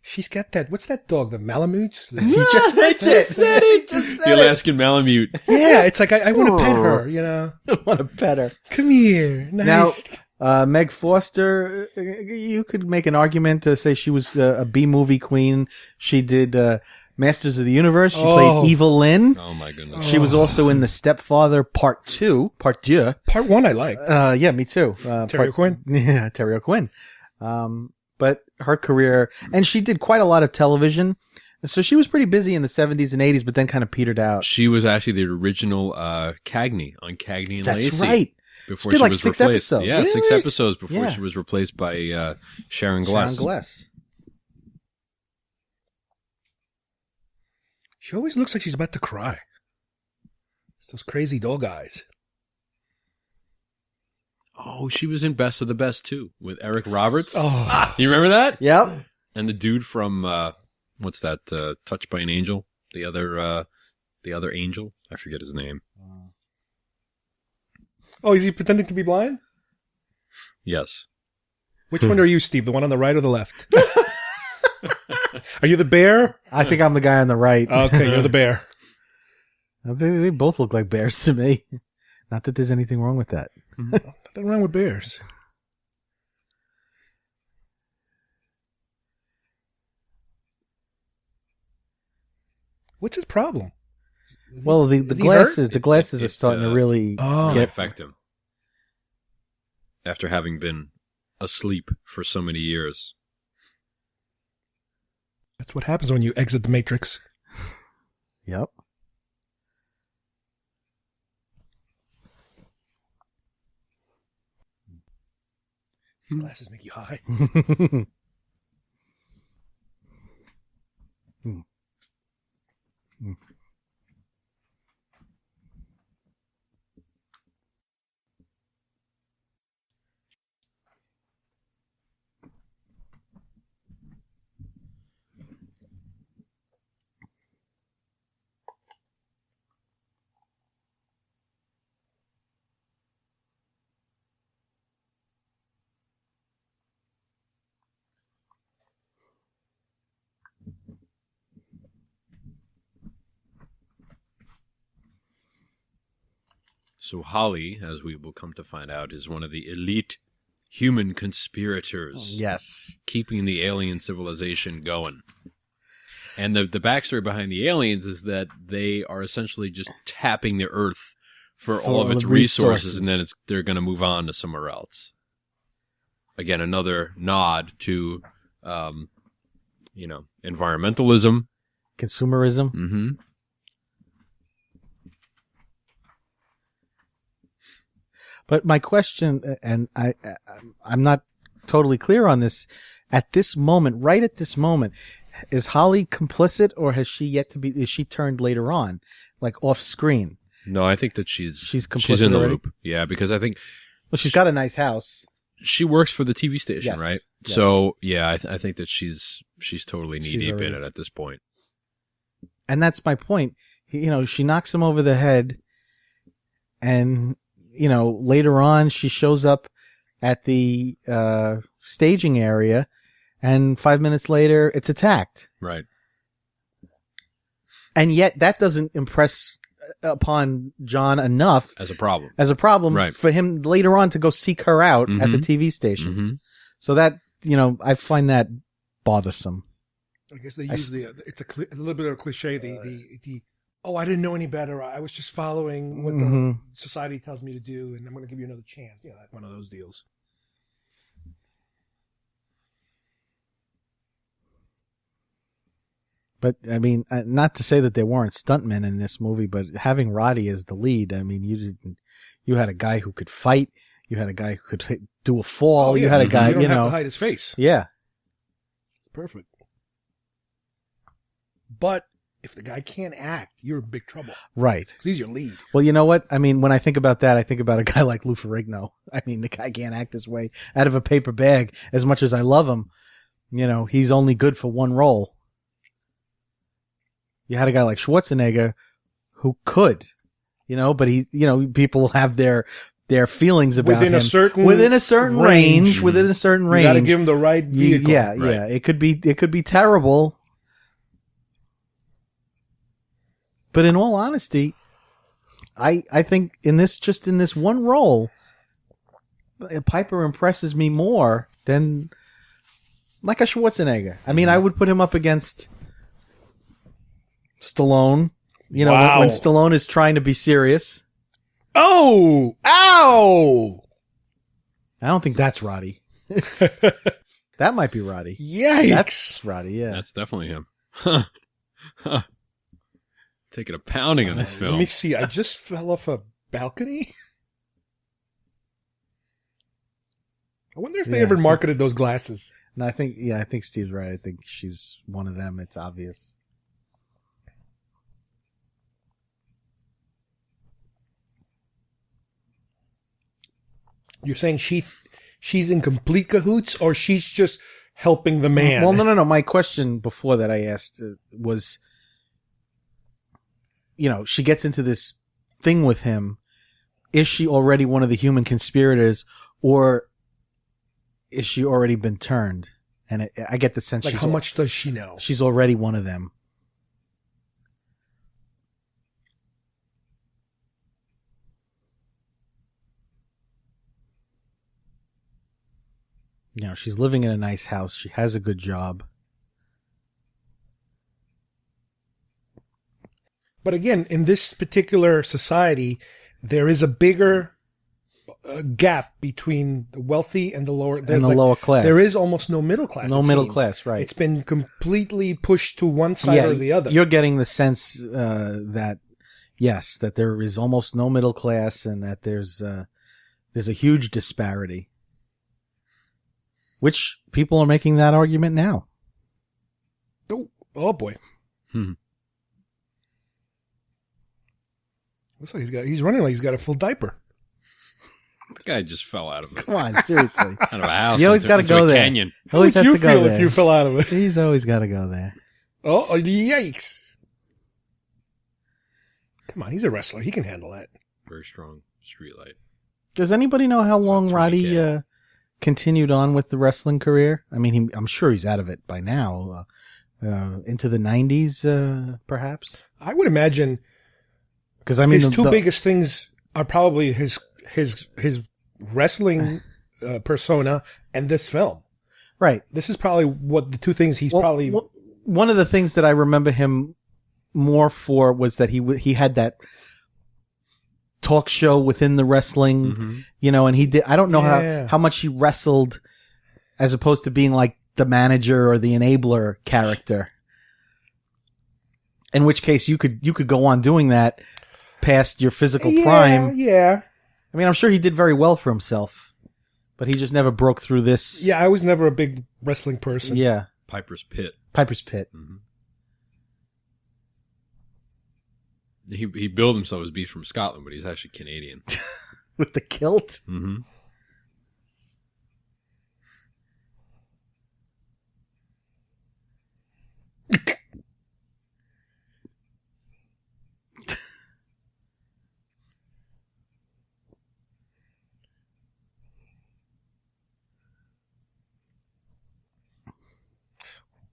She's got that. What's that dog? The Malamutes? He just said it. The Alaskan Malamute. Yeah, it's like I want to pet her. I want to pet her. Come here. Nice. Now, Meg Foster, you could make an argument to say she was a B-movie queen. She did Masters of the Universe. She played Evil Lynn. Oh, my goodness. She was also in The Stepfather Part 2. Part 2. Part 1 I liked. Yeah, me too. Terry O'Quinn. Yeah, Terry O'Quinn. But her career, and she did quite a lot of television. So she was pretty busy in the 70s and 80s, but then kind of petered out. She was actually the original Cagney on Cagney and Lacey. That's right. Before she did she like was 6 replaced. episodes. Yeah, 6 episodes before Yeah. she was replaced by Sharon Gless. Sharon Gless. She always looks like she's about to cry. It's those crazy dog eyes. Oh, she was in Best of the Best, too, with Eric Roberts. Oh, You remember that? Yep. And the dude from, what's that, Touched by an Angel? The other angel? I forget his name. oh, is he pretending to be blind? Yes. Which one are you, Steve? The one on the right or the left? Are you the bear? I think I'm the guy on the right. Okay, you're the bear. They both look like bears to me. Not that there's anything wrong with that. Nothing wrong with bears. What's his problem? Well, the is he glasses, hurt? the glasses are It, starting to really Oh. Can affect him. After having been asleep for so many years. That's what happens when you exit the Matrix. Yep. These glasses make you high. So Holly, as we will come to find out, is one of the elite human conspirators. Yes. Keeping the alien civilization going. And the backstory behind the aliens is that they are essentially just tapping the Earth for all of its resources, and then they're going to move on to somewhere else. Again, another nod to, environmentalism. Consumerism. Mm-hmm. But my question, and I'm not totally clear on this, at this moment, right at this moment, is Holly complicit, or has she yet to be, is she turned later on, like off screen? No, I think that she's complicit she's in the already? loop. Yeah, because I think Well, she's got a nice house. she works for the TV station, Yes, right? yes. So yeah, I think that she's totally knee She's deep already- in it at this point. And that's my point. She knocks him over the head, and, later on she shows up at the staging area, and 5 minutes later it's attacked. Right. And yet that doesn't impress upon John enough As a problem. Right. for him later on to go seek her out at the TV station. Mm-hmm. So that, I find that bothersome. I guess they use it's a little bit of a cliche. The I didn't know any better. I was just following what the society tells me to do, and I'm going to give you another chance. Yeah, one of those deals. But I mean, not to say that there weren't stuntmen in this movie, but having Roddy as the lead, I mean, you had a guy who could fight, you had a guy who could do a fall, you had a guy, you don't have to hide his face. Yeah. It's perfect. But if the guy can't act, you're in big trouble. Right. Because he's your lead. Well, you know what? I mean, when I think about that, I think about a guy like Lou Ferrigno. I mean, the guy can't act his way out of a paper bag. As much as I love him, he's only good for one role. You had a guy like Schwarzenegger who could, but he, people have their feelings about within him within a certain range. You got to give him the right vehicle. Yeah. It could be terrible. But in all honesty, I think in this one role, Piper impresses me more than like a Schwarzenegger. I mean, I would put him up against Stallone, Wow. when Stallone is trying to be serious. Oh! Ow! I don't think that's Roddy. That might be Roddy. Yikes! That's Roddy, yeah. That's definitely him. Taking a pounding on this film. Let me see. I just fell off a balcony. I wonder if they ever marketed those glasses. No, I think Steve's right. I think she's one of them. It's obvious. You're saying she's in complete cahoots, or she's just helping the man? Well, no. My question before that I asked was, she gets into this thing with him. Is she already one of the human conspirators, or is she already been turned? And I get the sense how much does she know? She's already one of them. She's living in a nice house. She has a good job. But again, in this particular society, there is a bigger gap between the wealthy and the lower lower class. There is almost no middle class. No middle class, right? It's been completely pushed to one side or the other. You're getting the sense that yes, that there is almost no middle class, and that there's a huge disparity. Which people are making that argument now. Oh boy. Looks like he's running like he's got a full diaper. This guy just fell out of Come on, seriously. out of a house. You always got to into go a there. Canyon. How would you feel there. if you fell out of it? He's always got to go there. Oh, yikes. Come on, he's a wrestler. He can handle that. Very strong street light. Does anybody know how long Roddy tourniquet. continued on with the wrestling career? I mean, I'm sure he's out of it by now. Into the 90s, perhaps? I would imagine because I mean, his two biggest things are probably his wrestling persona and this film. Right. This is probably what the two things he's probably... One of the things that I remember him more for was that he had that talk show within the wrestling, and he did, I don't know how much he wrestled as opposed to being like the manager or the enabler character. In which case you could go on doing that past your physical prime. Yeah. I mean, I'm sure he did very well for himself, but he just never broke through this. Yeah, I was never a big wrestling person. Yeah. Piper's Pit. Mm-hmm. He billed himself as being from Scotland, but he's actually Canadian. With the kilt? Mm-hmm.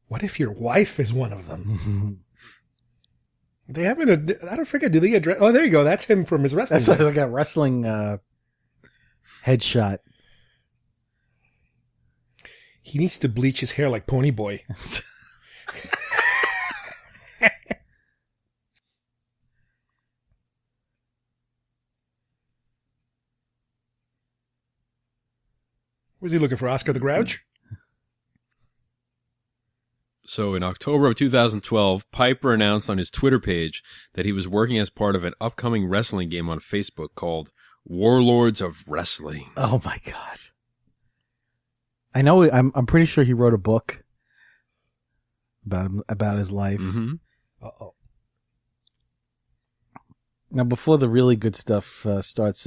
What if your wife is one of them? They haven't. I don't forget. Did they address? Oh, there you go. That's him from his wrestling. That's like a wrestling headshot. He needs to bleach his hair like Pony Boy. Was he looking for Oscar the Grouch? So in October of 2012, Piper announced on his Twitter page that he was working as part of an upcoming wrestling game on Facebook called Warlords of Wrestling. Oh my God. I know, I'm pretty sure he wrote a book about his life. Mm-hmm. Uh-oh. Now, before the really good stuff starts,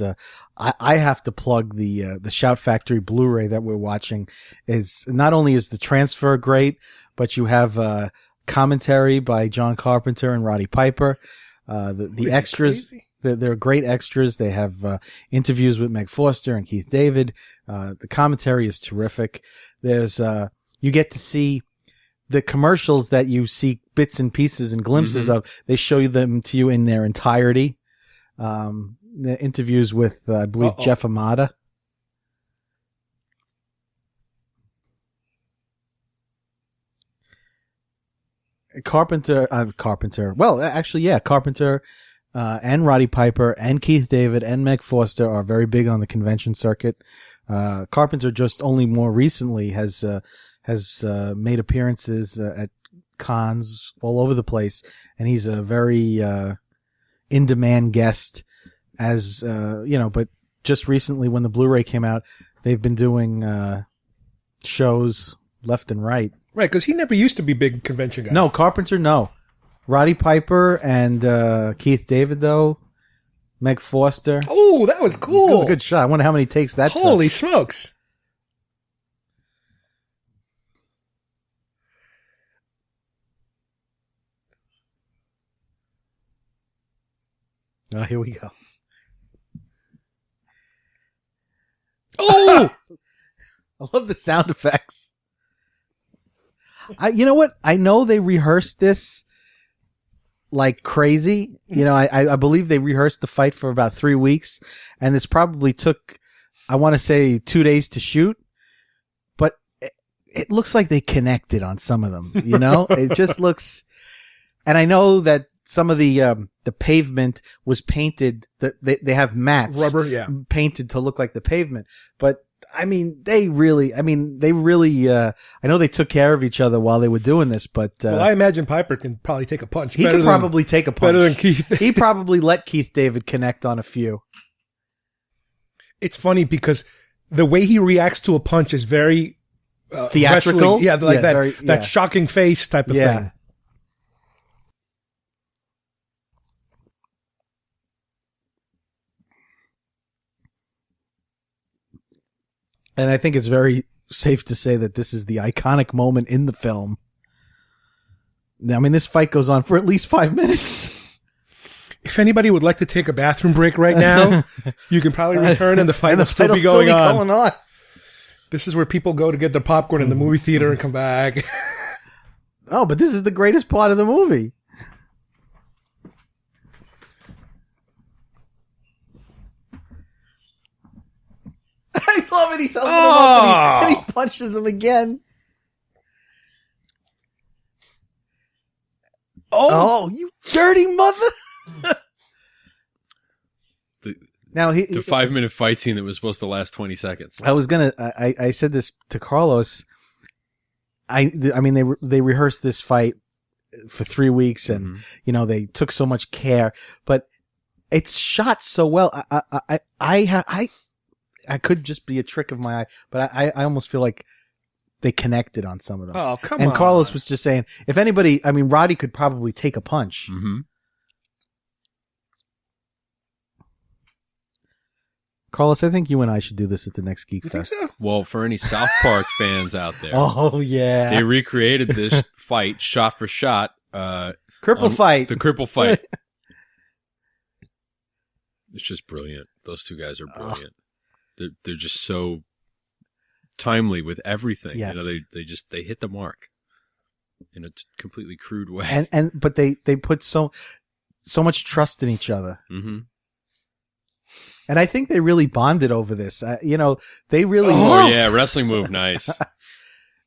I have to plug the Shout Factory Blu-ray that we're watching. Is not only is the transfer great, but you have commentary by John Carpenter and Roddy Piper. The extras, they're great extras. They have interviews with Meg Foster and Keith David. The commentary is terrific. There's you get to see the commercials that you see bits and pieces and glimpses of. They show them to you in their entirety. The interviews with, I believe, Jeff Amata. Carpenter. Well, actually, yeah, Carpenter, and Roddy Piper and Keith David and Meg Foster are very big on the convention circuit. Carpenter just only more recently has made appearances at cons all over the place, and he's a very in-demand guest. As but just recently when the Blu-ray came out, they've been doing shows left and right. Right, because he never used to be big convention guy. No, Carpenter, no. Roddy Piper and Keith David, though. Meg Foster. Oh, that was cool. That was a good shot. I wonder how many takes that took. Holy smokes. Oh, here we go. Oh! I love the sound effects. You know what? I know they rehearsed this like crazy. You know, I believe they rehearsed the fight for about 3 weeks, and this probably took, I want to say, 2 days to shoot. But it looks like they connected on some of them. You know, it just looks. And I know that some of the pavement was painted. They have mats, rubber, yeah, painted to look like the pavement, but. I they really, I know they took care of each other while they were doing this, but, well, I imagine Piper can probably take a punch. He could probably take a punch. Better than Keith. He probably let Keith David connect on a few. It's funny because the way he reacts to a punch is very, theatrical. Wrestling. Yeah, like that shocking face type of thing. And I think it's very safe to say that this is the iconic moment in the film. I mean, this fight goes on for at least 5 minutes. If anybody would like to take a bathroom break right now, you can probably return and the fight will still be going on. This is where people go to get their popcorn in the movie theater and come back. Oh, but this is the greatest part of the movie. love it. He's helping him up and he punches him again. Oh, you dirty mother. Now the 5-minute fight scene that was supposed to last 20 seconds. I said this to Carlos. I mean, they rehearsed this fight for 3 weeks and, they took so much care, but it's shot so well. I could just be a trick of my eye, but I almost feel like they connected on some of them. Oh, come on. And Carlos was just saying, if anybody, I mean, Roddy could probably take a punch. Mm-hmm. Carlos, I think you and I should do this at the next Geek Fest. So? Well, for any South Park fans out there, oh yeah, they recreated this fight shot for shot. Cripple fight. The cripple fight. It's just brilliant. Those two guys are brilliant. They're just so timely with everything. Yes. They hit the mark in a completely crude way. But they put so much trust in each other. Mm-hmm. And I think they really bonded over this. They really. Oh yeah, wrestling move, nice.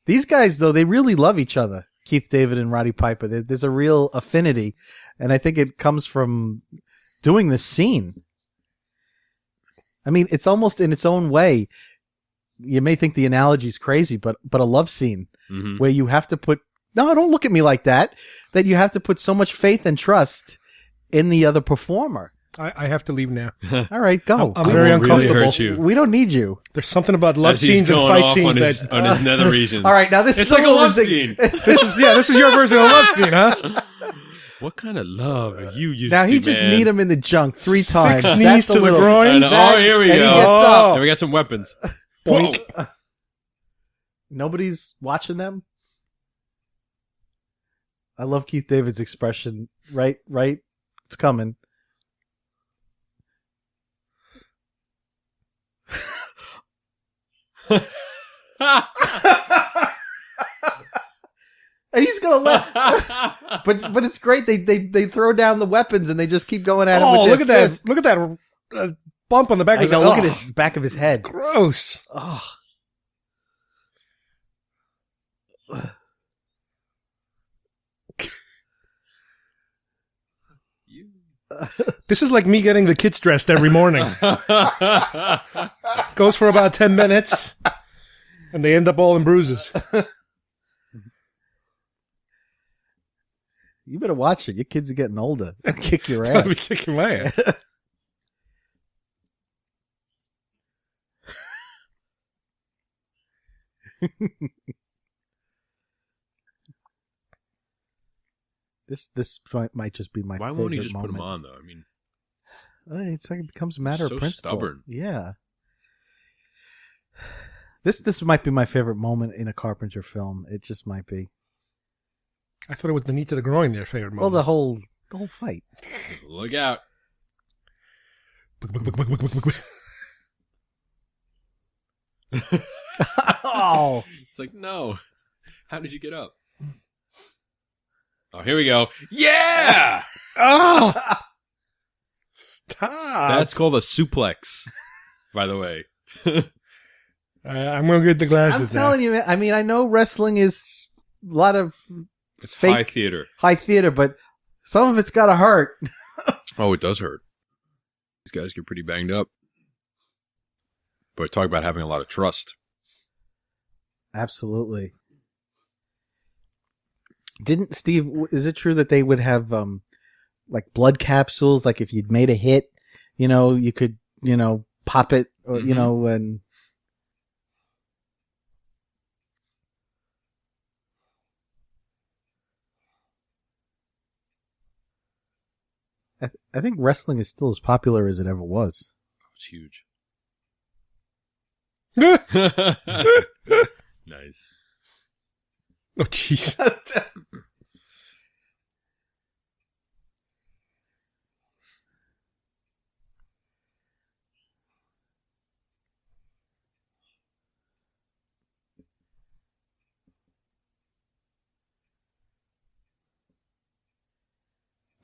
These guys, though, they really love each other. Keith David and Roddy Piper. There's a real affinity, and I think it comes from doing this scene. I mean, it's almost in its own way. You may think the analogy is crazy, but a love scene where you have to put. No, don't look at me like that. That you have to put so much faith and trust in the other performer. I have to leave now. All right, go. I'm very uncomfortable. Really hurt you. We don't need you. There's something about love As he's scenes and going fight off scenes on his nether regions. All right, now this It's is like a little love ridiculous. scene. This is your version of a love scene, huh? What kind of love are you used Now to, he just man? need him in the junk 3 times. 6 knees That's to a the little- groin. And, That- here we and go. he gets up. And we got some weapons. Boink. Whoa. Nobody's watching them. I love Keith David's expression. Right. It's coming. And he's gonna let, but it's great. They throw down the weapons and they just keep going at him. Oh, with look their at fists. that! Look at that bump on the back of his head. Look at Oh, his back of his head. gross. Oh. This is like me getting the kids dressed every morning. Goes for about 10 minutes, and they end up all in bruises. You better watch it. Your kids are getting older. They'll kick your I'll be ass. kicking my ass. This might just be my Why favorite won't he just moment. put him on, though? I mean, It's like it becomes a matter So of principle. stubborn. Yeah. This might be my favorite moment in a Carpenter film. It just might be. I thought it was the knee to the groin there, favorite Well, moment. the whole fight. look out. Oh, It's like, no. How did you get up? Oh, here we go. Yeah! Oh! Stop. That's called a suplex, by the way. I'm going to get the I'm glasses telling you, man. I mean, I know wrestling is a lot of It's fake high theater. high theater, but some of it's got to hurt. Oh, it does hurt. These guys get pretty banged up. But talk about having a lot of trust. Absolutely. Didn't Steve? Is it true that they would have like blood capsules? Like if you'd made a hit, you could pop it, or and. I think wrestling is still as popular as it ever was. It's huge. Nice. Oh, jeez.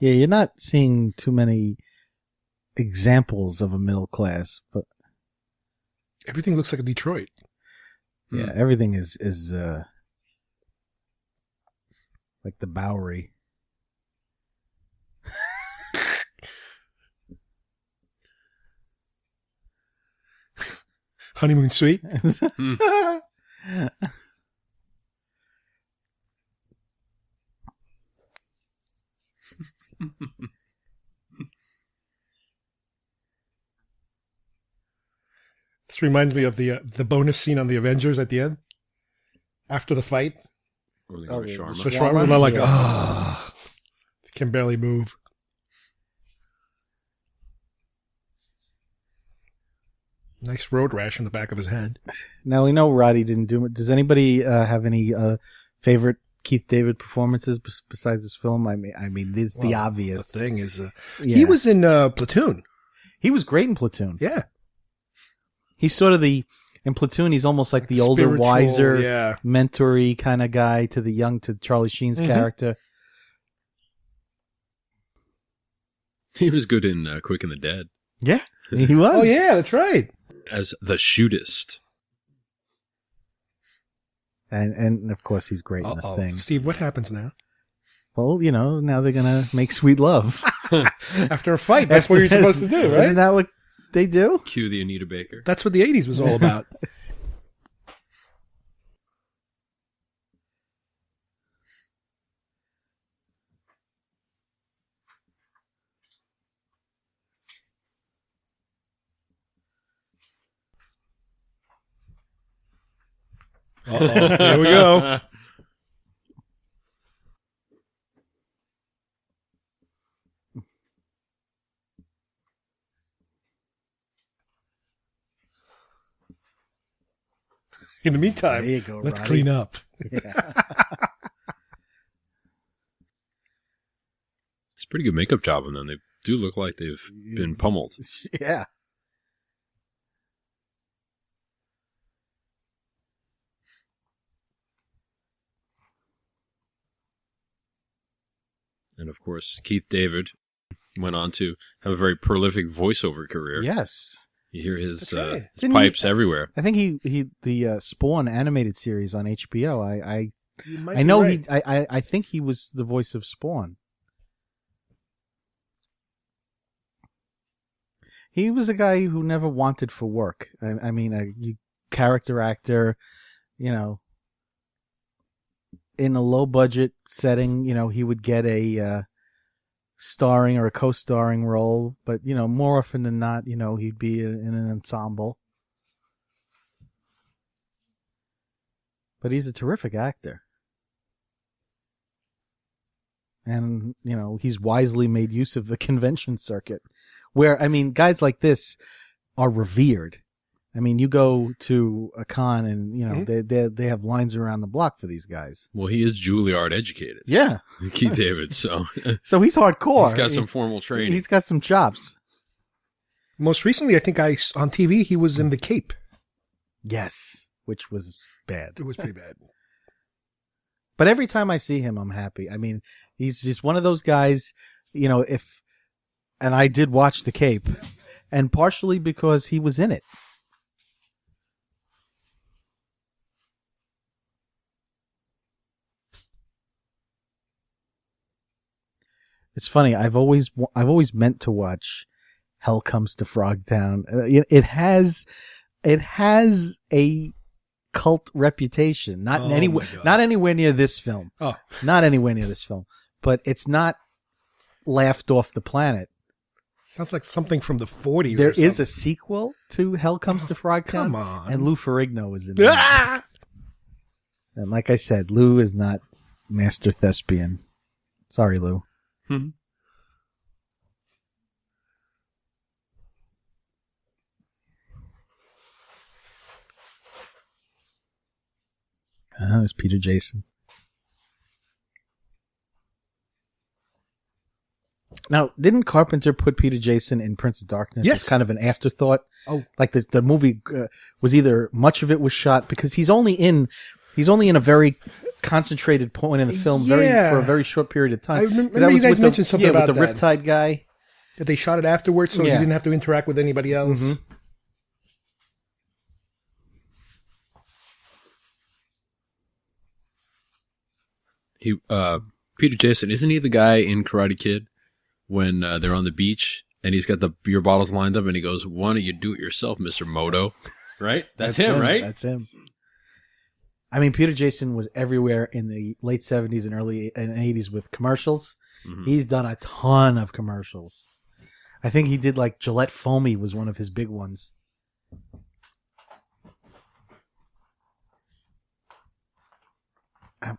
Yeah, you're not seeing too many examples of a middle class, but Everything looks like a Detroit. Yeah, everything is like the Bowery. Honeymoon Suite. This reminds me of the bonus scene on the Avengers at the end, after the fight. Or they go to Sharma. So Sharma, they're like, they can barely move. Nice road rash in the back of his head. Now we know Roddy didn't do it. Does anybody have any favorite Keith David performances besides this film? I mean, it's the obvious. The thing is, he was in Platoon. He was great in Platoon. Yeah. He's sort of in Platoon, he's almost like the older, wiser, mentor-y kind of guy to Charlie Sheen's character. He was good in Quick and the Dead. Yeah, he was. Oh, yeah, that's right. As the shootist. And of course, he's great in The Thing. Steve, what happens now? Well, now they're going to make sweet love. After a fight, that's what you're supposed to do, right? Isn't that what they do? Cue the Anita Baker. That's what the 80s was all about. Here we go. In the meantime, there you go, let's Roddy. clean up. Yeah. It's a pretty good makeup job on them. They do look like they've been pummeled. Yeah. And of course, Keith David went on to have a very prolific voiceover career. Yes. You hear his, right. his pipes everywhere. I think the Spawn animated series on HBO. You might I be know right. I think he was the voice of Spawn. He was a guy who never wanted for work. I mean, a character actor, in a low budget setting, he would get a starring or a co-starring role, but more often than not, he'd be in an ensemble. But he's a terrific actor. And, he's wisely made use of the convention circuit where, guys like this are revered. You go to a con and, they have lines around the block for these guys. Well, he is Juilliard educated. Yeah. Keith David, so. So he's hardcore. He's got some formal training. He's got some chops. Most recently, I think on TV, he was in The Cape. Yes. Which was bad. It was pretty bad. But every time I see him, I'm happy. He's just one of those guys, and I did watch The Cape, and partially because he was in it. It's funny. I've always meant to watch Hell Comes to Frogtown. It has a cult reputation. Not anywhere near this film. Oh. Not anywhere near this film. But it's not laughed off the planet. Sounds like something from the 40s. There is a sequel to Hell Comes to Frogtown. Come on. And Lou Ferrigno is in there. Ah! And like I said, Lou is not master thespian. Sorry, Lou. Hmm. It's Peter Jason. Now, didn't Carpenter put Peter Jason in Prince of Darkness Yes. as kind of an afterthought? Oh. Like the movie was either much of it was shot because he's only in a very concentrated point in the film for a very short period of time. I remember you guys mentioned something about with the that. Riptide guy. That they shot it afterwards so he didn't have to interact with anybody else. Mm-hmm. Peter Jason, isn't he the guy in Karate Kid when they're on the beach and he's got the beer bottles lined up and he goes, "Why don't you do it yourself, Mr. Moto?" Right? That's him, right? That's him. I mean, Peter Jason was everywhere in the late 70s and early 80s with commercials. Mm-hmm. He's done a ton of commercials. I think he did like Gillette Foamy was one of his big ones.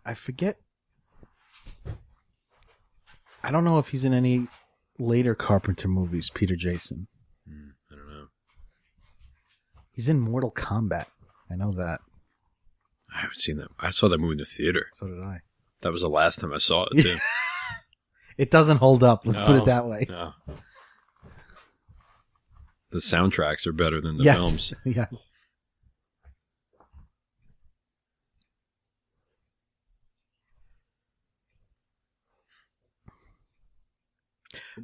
I forget. I don't know if he's in any later Carpenter movies, Peter Jason. I don't know. He's in Mortal Kombat. I know that. I haven't seen that. I saw that movie in the theater. So did I. That was the last time I saw it, too. It doesn't hold up. Let's put it that way. No. The soundtracks are better than the yes. films. Yes.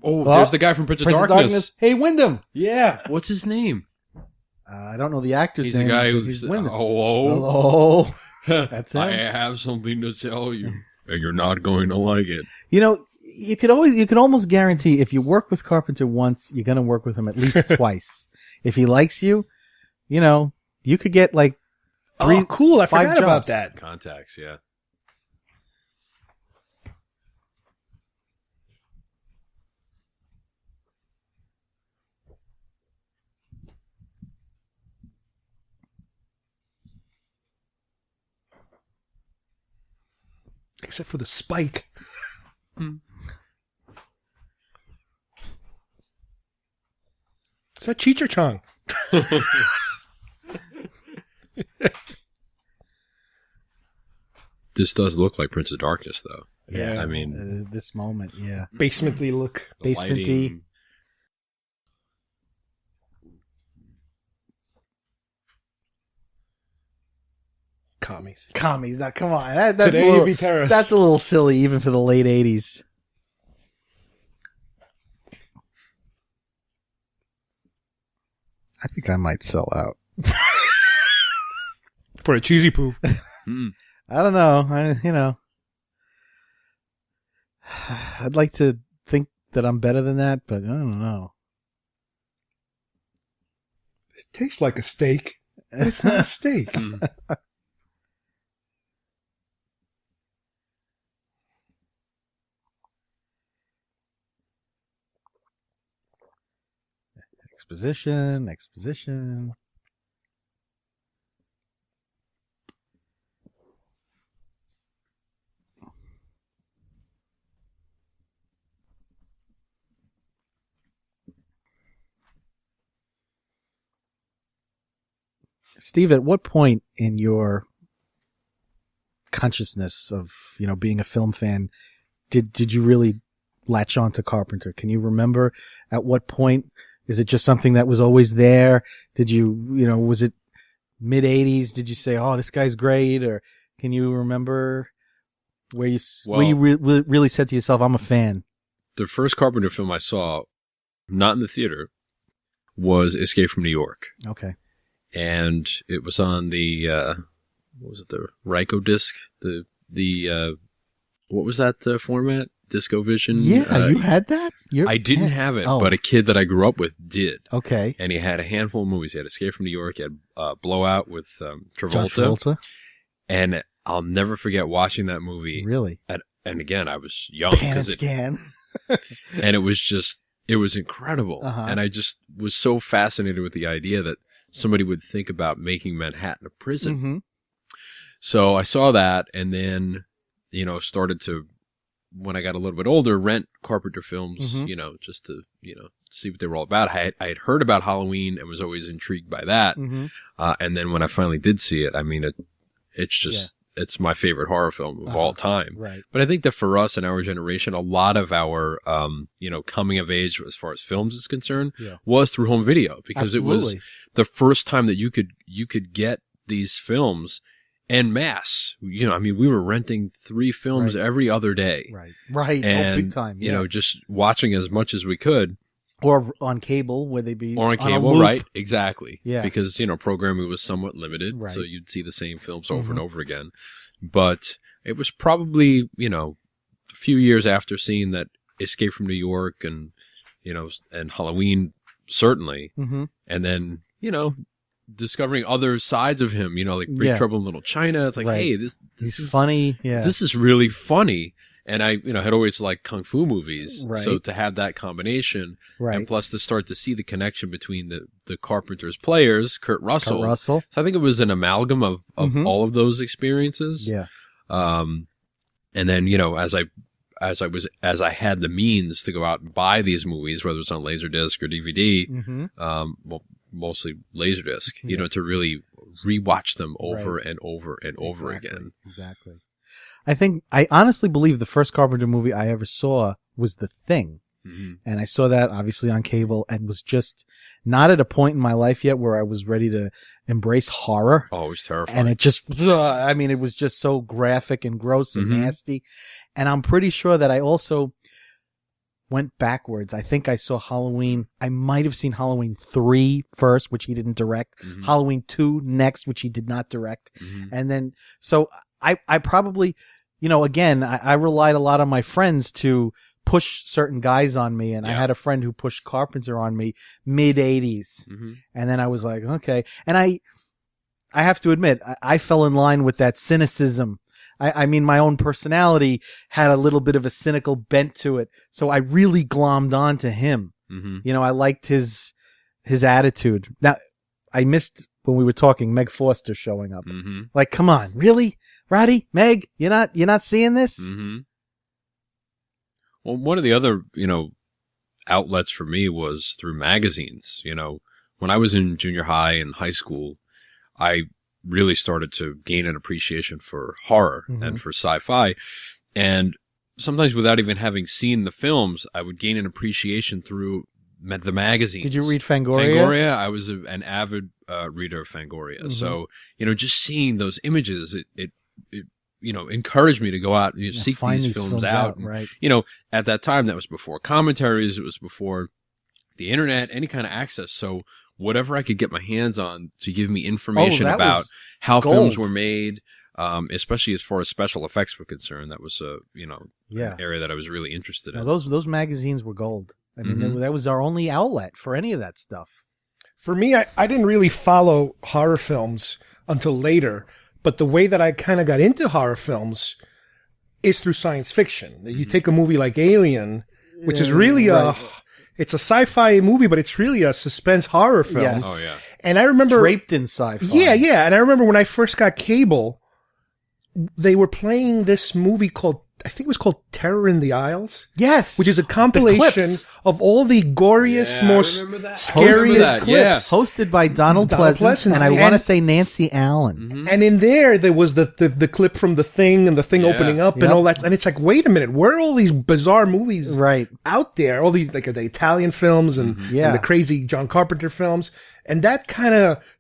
Oh, there's the guy from Prince of Darkness. Hey, Wyndham. Yeah. What's his name? I don't know the actor's He's name. the guy He's who's Wyndham. Hello. That's him. I have something to tell you, and you're not going to like it. You know, you could almost guarantee if you work with Carpenter once, you're going to work with him at least twice. If he likes you, you know, you could get like 3, cool. I 5 forgot about jobs. that. Contacts, yeah. Except for the spike. Is that Cheech or Chong? This does look like Prince of Darkness, though. Yeah. I mean, this moment, yeah. Basement-y look. Basement-y. Commies. Now, come on. That's Today a little, you be terrorists. That's a little silly, even for the late 80s. I think I might sell out. For a cheesy poof. I don't know. I'd like to think that I'm better than that, but I don't know. It tastes like a steak, but it's not a steak. Exposition. Steve, at what point in your consciousness of, being a film fan, did you really latch on to Carpenter? Can you remember at what point? Is it just something that was always there? Did you, was it mid 80s? Did you say, "Oh, this guy's great"? Or can you remember where you really said to yourself, "I'm a fan"? The first Carpenter film I saw, not in the theater, was Escape from New York. Okay. And it was on the, what was it, the Ryko disc? What was that format? Disco Vision? Yeah, you had that? I didn't have it, but a kid that I grew up with did. Okay. And he had a handful of movies. He had Escape from New York. He had Blowout with Travolta. John Travolta. And I'll never forget watching that movie. Really? And again, I was young. Pan and scan. And it was incredible. Uh-huh. And I just was so fascinated with the idea that somebody would think about making Manhattan a prison. Mm-hmm. So I saw that and then, started to, when I got a little bit older, rent Carpenter films, just to, see what they were all about. I had heard about Halloween and was always intrigued by that. Mm-hmm. And then when I finally did see it, I mean, it's just, it's my favorite horror film of all time. Right. But I think that for us in our generation, a lot of our, coming of age as far as films is concerned was through home video because it was the first time that you could get these films en masse. We were renting 3 films every other day. Right. And, big time. Yeah. Just watching as much as we could. Or on cable, where they be Or on cable, right? Exactly. Yeah. Because, programming was somewhat limited. Right. So you'd see the same films over and over again. But, it was probably, a few years after seeing that Escape from New York and, and Halloween, certainly. Mm-hmm. And then, discovering other sides of him, like Big Trouble in Little China. It's like, Right. hey, this He's is funny. Yeah. This is really funny. And I, had always liked kung fu movies. Right. So to have that combination, Right. and plus to start to see the connection between the Carpenter's players, Kurt Russell. Russell. So I think it was an amalgam of Mhm. all of those experiences. Yeah. And then, as I had the means to go out and buy these movies, whether it's on Laserdisc or DVD, Mm-hmm. mostly Laserdisc, Yeah. to really rewatch them over Right. and over and over Exactly. again. Exactly. I honestly believe the first Carpenter movie I ever saw was The Thing. Mm-hmm. And I saw that obviously on cable and was just not at a point in my life yet where I was ready to embrace horror. Oh, it was terrifying. And it just, it was just so graphic and gross and Mhm. nasty. And I'm pretty sure that I also went backwards. I think I saw Halloween. I might have seen Halloween 3 first, which he didn't direct. Mhm. Halloween 2 next, which he did not direct. Mhm. And then, so I probably, again, I relied a lot on my friends to push certain guys on me. And I Yeah. had a friend who pushed Carpenter on me mid 80s. Mm-hmm. And then I was like, okay. And I have to admit, I fell in line with that cynicism. I mean, my own personality had a little bit of a cynical bent to it. So I really glommed on to him. Mm-hmm. I liked his attitude. Now, I missed when we were talking Meg Foster showing up. Mm-hmm. Like, come on, really? Roddy? Meg? You're not seeing this? Mm-hmm. Well, one of the other, outlets for me was through magazines. When I was in junior high and high school, I really started to gain an appreciation for horror and for sci-fi. And sometimes without even having seen the films, I would gain an appreciation through the magazines. Did you read Fangoria? Fangoria, I was an avid reader of Fangoria. So, just seeing those images, it encouraged me to go out and seek find these films out. out. And, Right. at that time, that was before commentaries. It was before the internet, any kind of access. So whatever I could get my hands on to give me information that about was how gold. films were made, especially as far as special effects were concerned, that was Yeah. an area that I was really interested No, in. those magazines were gold. I mean, Mhm. that was our only outlet for any of that stuff. For me, I didn't really follow horror films until later, but the way that I kind of got into horror films is through science fiction. You take a movie like Alien, which is really it's a sci-fi movie, but it's really a suspense horror film. Yes. Oh, yeah. And I remember Draped in sci-fi. Yeah. And I remember when I first got cable, they were playing this movie called, I think it was called Terror in the Isles. Yes. Which is a compilation clips. of all the goriest, Yeah, I most remember that. scariest Remember that, clips. yeah. Hosted by Donald Donald Pleasance, Pleasance. and I want to And- say Nancy Allen. Mm-hmm. And in there was the clip from The Thing and The Thing Yeah. opening up Yep. and all that. And it's like, wait a minute, where are all these bizarre movies Right. out there? All these, like the Italian films and, Yeah. and the crazy John Carpenter films. And that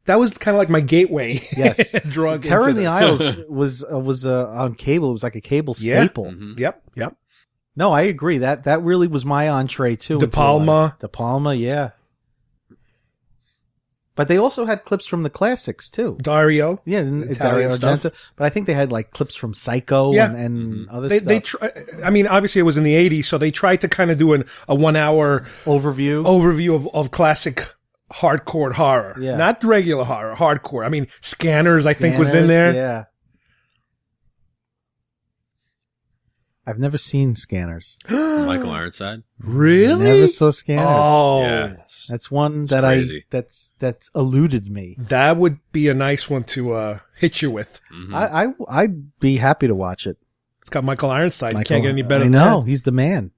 was kind of like my gateway. Yes. drug Terror in into the this. Isles was on cable. It was like a cable Yeah. staple. Mhm. Yep. No, I agree. That really was my entree too. De into a lot of- Palma. De Palma, yeah. But they also had clips from the classics too. Dario. Yeah, Dario Italian stuff. Argento. But I think they had like clips from Psycho Yeah. and other They stuff. I mean, obviously it was in the 80s, so they tried to kind of do a 1 hour overview of classic hardcore horror. Yeah. Not regular horror, hardcore. I mean, Scanners, I think was in there. Yeah. I've never seen Scanners. Michael Ironside. Really? Never saw Scanners. Oh, Yeah. That's one It's that crazy. that's eluded me. that would be a nice one to hit you with. Mhm. I'd be happy to watch it. It's got Michael Ironside. You Michael- can't get any better I than know, that. he's the man.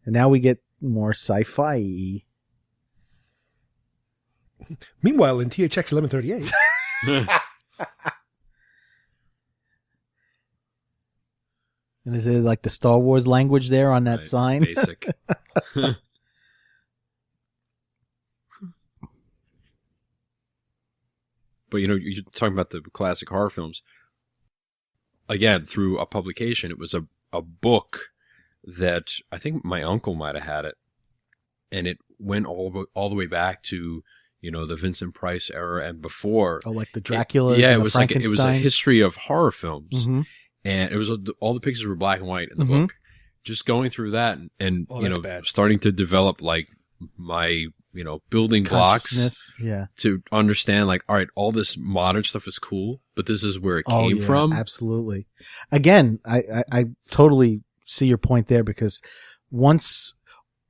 And now we get more sci-fi. Meanwhile, in THX 1138, And is it like the Star Wars language there on that Right, sign? Basic. But you're talking about the classic horror films. Again, through a publication, it was a book that I think my uncle might have had it, and it went all the way back to the Vincent Price era and before. Oh, like the Draculas. Yeah, and it was like it was a history of horror films, and it was all the pictures were black and white in the book. Just going through that and starting to develop like my building blocks to understand like, all right, all this modern stuff is cool, but this is where it came from. Absolutely. Again, I totally see your point there, because once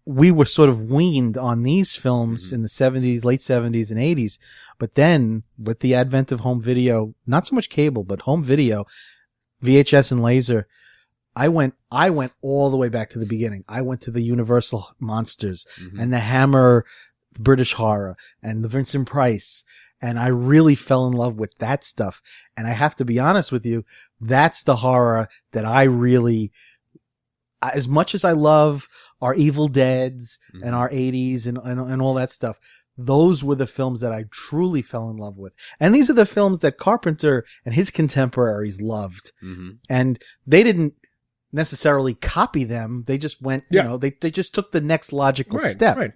we were sort of weaned on these films in the 70s, late 70s and 80s, but then with the advent of home video, not so much cable, but home video, VHS and laser, I went all the way back to the beginning. I went to the Universal Monsters and the Hammer British horror and the Vincent Price. And I really fell in love with that stuff. And I have to be honest with you, that's the horror that I really, as much as I love our Evil Deads and our 80s and all that stuff, those were the films that I truly fell in love with. And these are the films that Carpenter and his contemporaries loved. And they didn't necessarily copy them. They just went, they just took the next logical step. Right.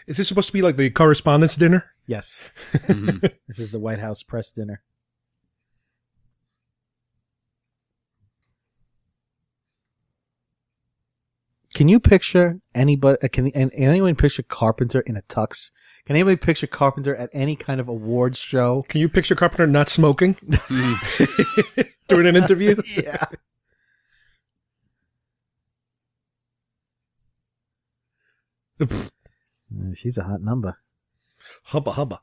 Is this supposed to be like the correspondence dinner? Yes. This is the White House press dinner. Can you picture anybody? Can anyone picture Carpenter in a tux? Can anybody picture Carpenter at any kind of awards show? Can you picture Carpenter not smoking during an interview? Yeah. She's a hot number. Hubba hubba.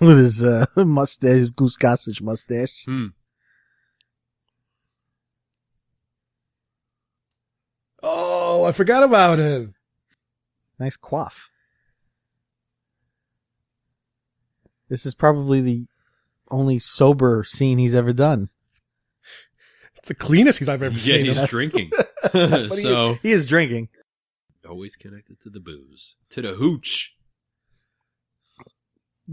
With his mustache, his Goose Gossage mustache. Oh, I forgot about him. Nice coif. This is probably the only sober scene he's ever done. It's the cleanest I've ever seen. Yeah, he's drinking. So he is drinking. Always connected to the booze, to the hooch.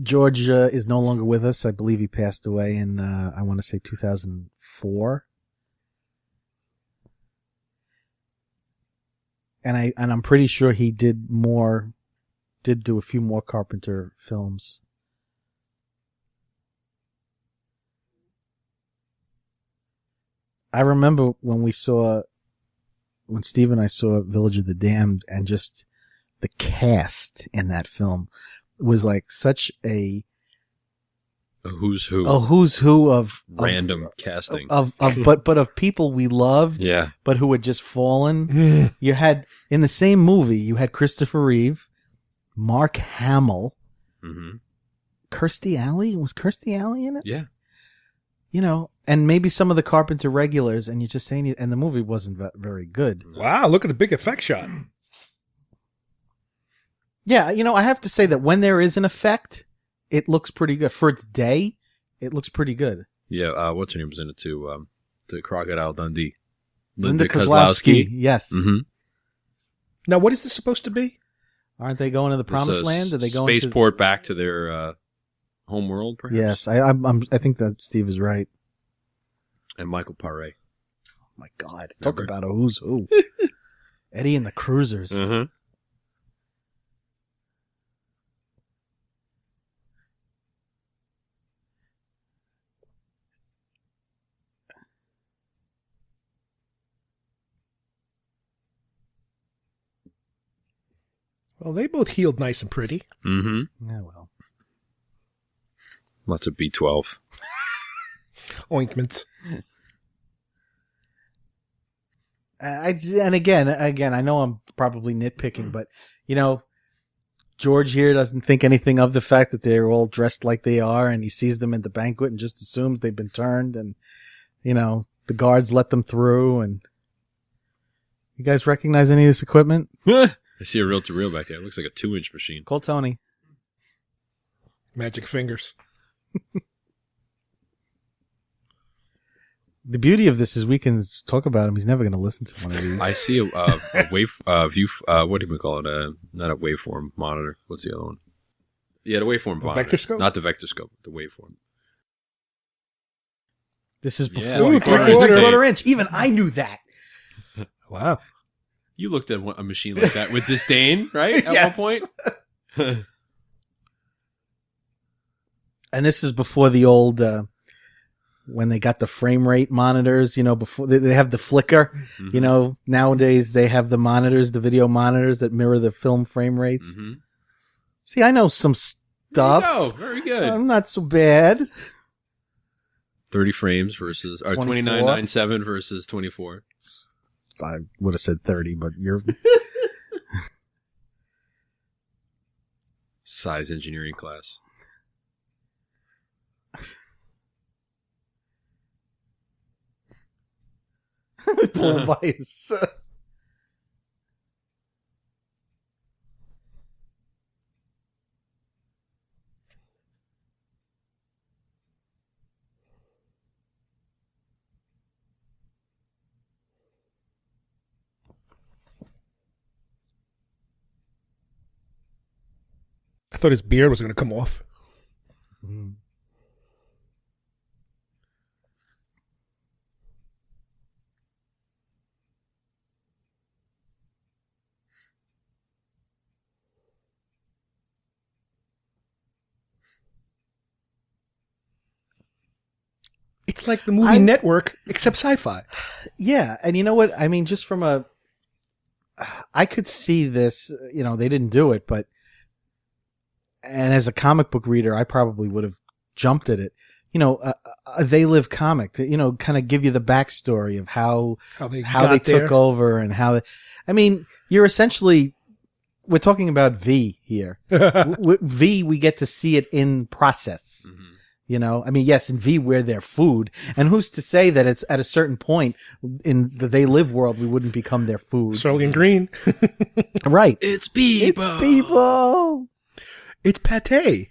George is no longer with us. I believe he passed away in, I want to say 2004. And I'm pretty sure he did do a few more Carpenter films. I remember when Steve and I saw Village of the Damned, and just the cast in that film was like such a who's who of random casting but of people we loved, but who had just fallen. You had in the same movie, you had Christopher Reeve, Mark Hamill, Kirstie Alley. Was Kirstie Alley in it? Yeah. And maybe some of the Carpenter regulars, and you're just saying, and the movie wasn't very good. Wow, look at the big effect shot. Yeah, I have to say that when there is an effect, it looks pretty good. For its day, it looks pretty good. Yeah, what's her name was in it too? The Crocodile Dundee. Linda Kozlowski. Yes. Now, what is this supposed to be? Aren't they going to the Promised Land? Are they going spaceport back to their home world, perhaps? Yes, I think that Steve is right. And Michael Paré. Oh my God! Talk about a who's who. Eddie and the Cruisers. Well, they both healed nice and pretty. Yeah, well. Lots of B12. Ointments. And again, I know I'm probably nitpicking, but George here doesn't think anything of the fact that they're all dressed like they are, and he sees them at the banquet and just assumes they've been turned, and the guards let them through. And you guys recognize any of this equipment? I see a reel-to-reel back there. It looks like a 2-inch machine. Call Tony. Magic fingers. The beauty of this is we can talk about him. He's never going to listen to one of these. I see a wave view. What do we call it? Not a waveform monitor. What's the other one? Yeah, the waveform monitor. Vector scope? Not the vector scope. The waveform. This is before Yeah, three-quarter inch. Even I knew that. Wow. You looked at a machine like that with disdain, right? At one point. And this is before the old, when they got the frame rate monitors, before they have the flicker, nowadays they have the monitors, the video monitors that mirror the film frame rates. Mm-hmm. See, I know some stuff. There you go. Very good. I'm not so bad. 30 frames versus, or 29.97 versus 24. I would have said 30, but you're... Size engineering class. Pull him by his... I thought his beard was going to come off. Mm. It's like the movie Network, except sci-fi. Yeah, and you know what? I mean, just from I could see this, they didn't do it, but, and as a comic book reader, I probably would have jumped at it. A They Live comic to, kind of give you the backstory of how they took over and you're essentially, we're talking about V here. V, we get to see it in process. Mm-hmm. Yes, in V, we're their food. And who's to say that it's at a certain point in the They Live world, we wouldn't become their food? Soylent Green. Right. It's people. It's people. It's pate.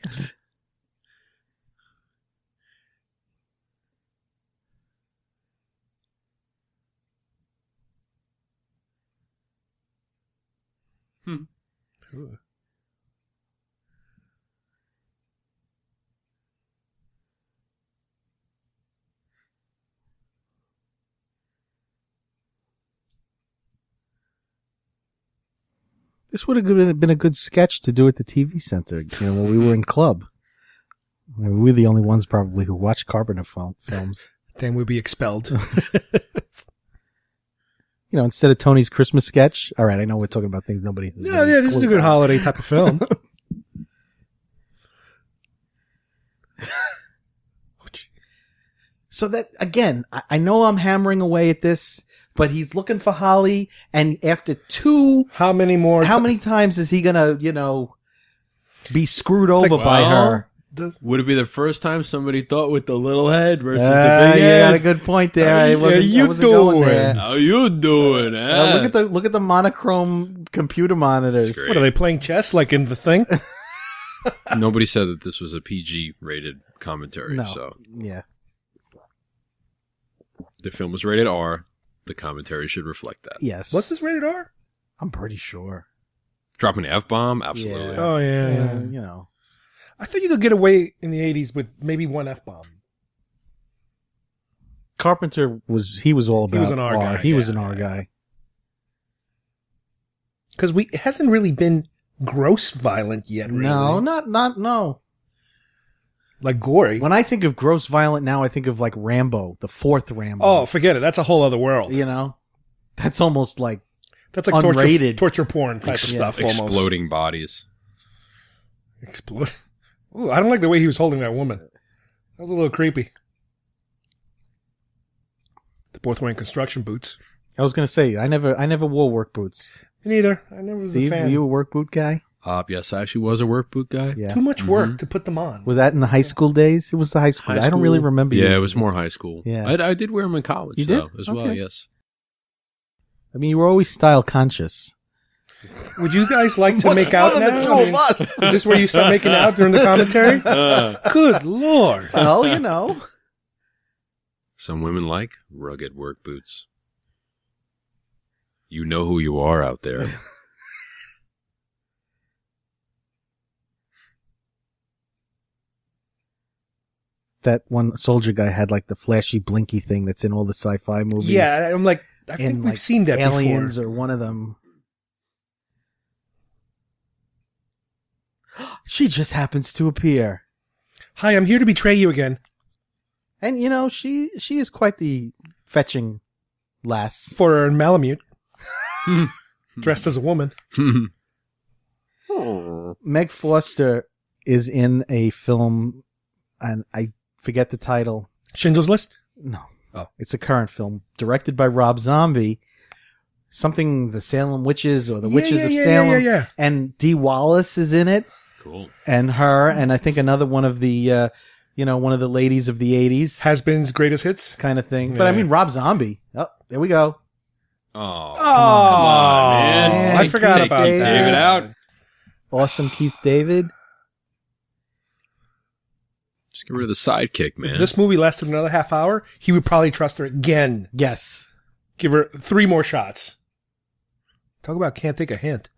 Ooh. This would have been a good sketch to do at the TV Center, when we were in club. We're the only ones probably who watch Carpenter films. Then we'd be expelled. Instead of Tony's Christmas sketch. All right, I know we're talking about things nobody has. Yeah, this is a good holiday type of film. So that, again, I know I'm hammering away at this, but he's looking for Holly, and after how many times is he gonna, be screwed over by her? Would it be the first time somebody thought with the little head versus the big head? You got a good point there. I wasn't going there. How you doing? Look at the monochrome computer monitors. What are they playing chess like in The Thing? Nobody said that this was a PG rated commentary. No. So yeah, the film was rated R. The commentary should reflect that. Yes. What's this rated R? I'm pretty sure. Dropping an F-bomb? Absolutely. Yeah. Oh yeah. I thought you could get away in the 80s with maybe one F-bomb. Carpenter was all about. He was an R guy. He was an R guy. Because it hasn't really been gross violent yet. Really. No, no. Like gory. When I think of gross violent now, I think of like Rambo, the fourth Rambo. Oh, forget it. That's a whole other world. That's almost like that's like unrated torture porn type of stuff. Exploding almost. Bodies. Explode. Ooh, I don't like the way he was holding that woman. That was a little creepy. They're both wearing construction boots. I was gonna say I never wore work boots. Me neither. I never was Steve, a fan. were you a work boot guy? Yes, I actually was a work boot guy. Yeah. Too much work to put them on. Was that in the high school days? It was the high school. I don't really remember. Yeah, it was more high school. Yeah, I did wear them in college. You did? As well. Yes. I mean, you were always style conscious. Would you guys like to make out now? Is this where you start making out during the commentary? Good Lord. Well, Some women like rugged work boots. You know who you are out there. That one soldier guy had like the flashy blinky thing that's in all the sci-fi movies. Yeah, I'm like, I think in we've seen that Aliens before. or one of them. She just happens to appear. Hi, I'm here to betray you again. And, you know, she is quite the fetching lass. For Malamute. Dressed as a woman. Meg Foster is in a film, and I forget the title. Schindler's List? No. Oh. It's a current film, directed by Rob Zombie. Something, The Salem Witches or The Witches of Salem. Yeah. And Dee Wallace is in it. Cool. And her, and I think another one of the, one of the ladies of the 80s. Has-Been's Greatest Hits? Kind of thing. But I mean, Rob Zombie. Oh, there we go. Oh, come on, man. I forgot about Take that. David out. Awesome Keith David. Just get rid of the sidekick, man. If this movie lasted another half hour, he would probably trust her again. Yes. Give her 3 more shots. Talk about can't take a hint.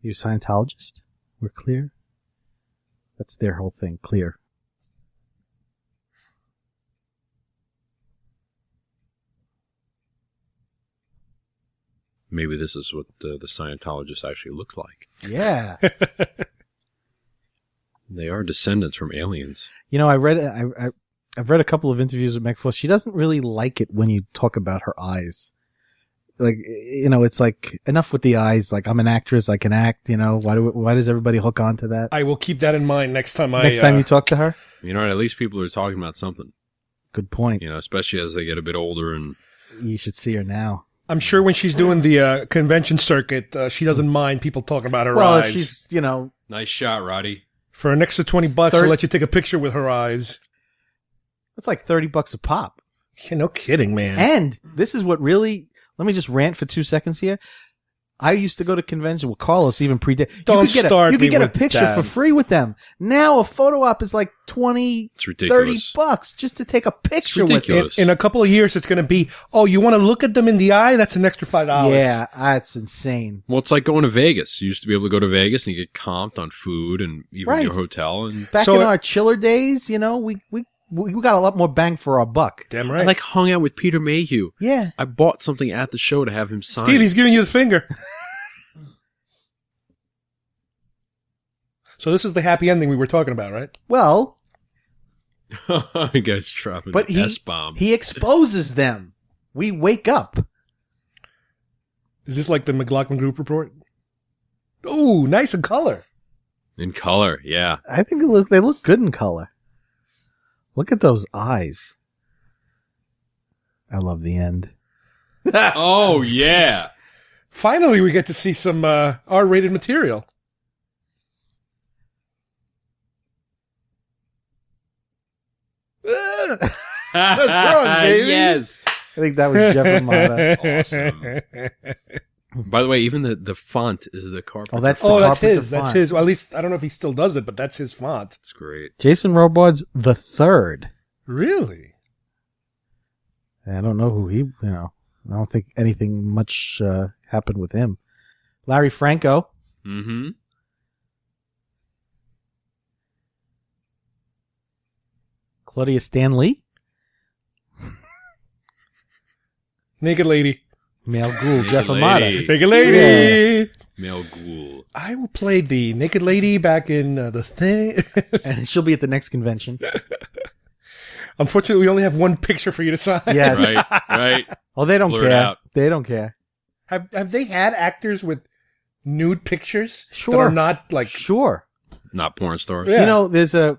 You a Scientologist? We're clear? That's their whole thing, clear. Maybe this is what the Scientologist actually looks like. Yeah. They are descendants from aliens. You know, I've read a couple of interviews with Meg Foster. She doesn't really like it when you talk about her eyes. Like, you know, it's like, enough with the eyes. Like, I'm an actress, I can act, you know. Why does everybody hook on to that? I will keep that in mind next time you talk to her? You know, at least people are talking about something. Good point. You know, especially as they get a bit older and... You should see her now. I'm sure when she's doing the convention circuit, she doesn't mind people talking about her eyes. Well, if she's, you know... Nice shot, Roddy. For an extra $20, I'll let you take a picture with her eyes. That's like $30 a pop. Yeah, no kidding, man. And this is what really... Let me just rant for 2 seconds here. I used to go to convention with Carlos even pre-day. Don't start You could me get a with picture that. for free with them. Now a photo op is like $20, It's ridiculous. $30 just to take a picture with them. ridiculous. In a couple of years, it's going to be, oh, you want to look at them in the eye? That's an extra $5. Yeah, that's insane. Well, it's like going to Vegas. You used to be able to go to Vegas and you get comped on food and even Right. your hotel. And Back So in it- our chiller days, you know, we got a lot more bang for our buck. Damn I right. like hung out with Peter Mayhew. Yeah. I bought something at the show to have him sign. Steve, he's giving you the finger. So this is the happy ending we were talking about, right? Well, You guys dropping but an S-bomb. he exposes them. We wake up. Is this like the McLaughlin Group report? Ooh, nice in color. In color, yeah. I think they look good in color. Look at those eyes. I love the end. Oh, yeah. Finally, we get to see some R-rated material. What's wrong, baby? Yes. I think that was Jeff Amata. Awesome. By the way, even the font is the Carpenter. Oh, that's the Oh, that's Carpenter his. font. That's his. Well, at least I don't know if he still does it, but that's his font. That's great. Jason Robards the third. Really? I don't know who he. You know, I don't think anything much happened with him. Larry Franco. Mm-hmm. Claudia Stanley. Naked Lady. Male Ghoul. Naked Jeff Lady. Amata. Naked Lady. Male Ghoul. I played the Naked Lady back in the thing. And she'll be at the next convention. Unfortunately, we only have one picture for you to sign. Yes. Right. Oh, they don't Blur it care. out. They don't care. Have they had actors with nude pictures that Sure. are not like Sure. Not porn stars. Yeah. You know, there's I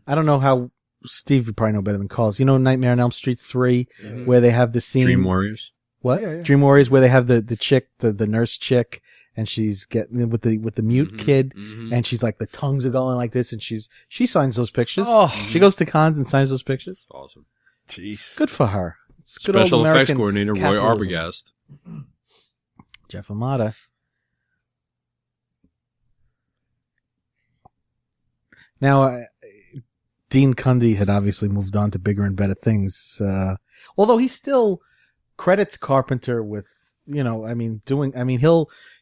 don't know how Steve would probably know better than Carlos. You know, Nightmare on Elm Street 3, where they have the scene. Dream Warriors. What? Yeah, yeah. Dream Warriors, where they have the chick, the nurse chick, and she's getting with the mute kid, and she's like, the tongues are going like this, and she signs those pictures. Oh. She goes to cons and signs those pictures. Awesome. jeez. Good for her. It's good Special old effects American coordinator Roy capitalism. Arbogast. Jeff Amata. Now, Dean Cundy had obviously moved on to bigger and better things. Although he still credits Carpenter with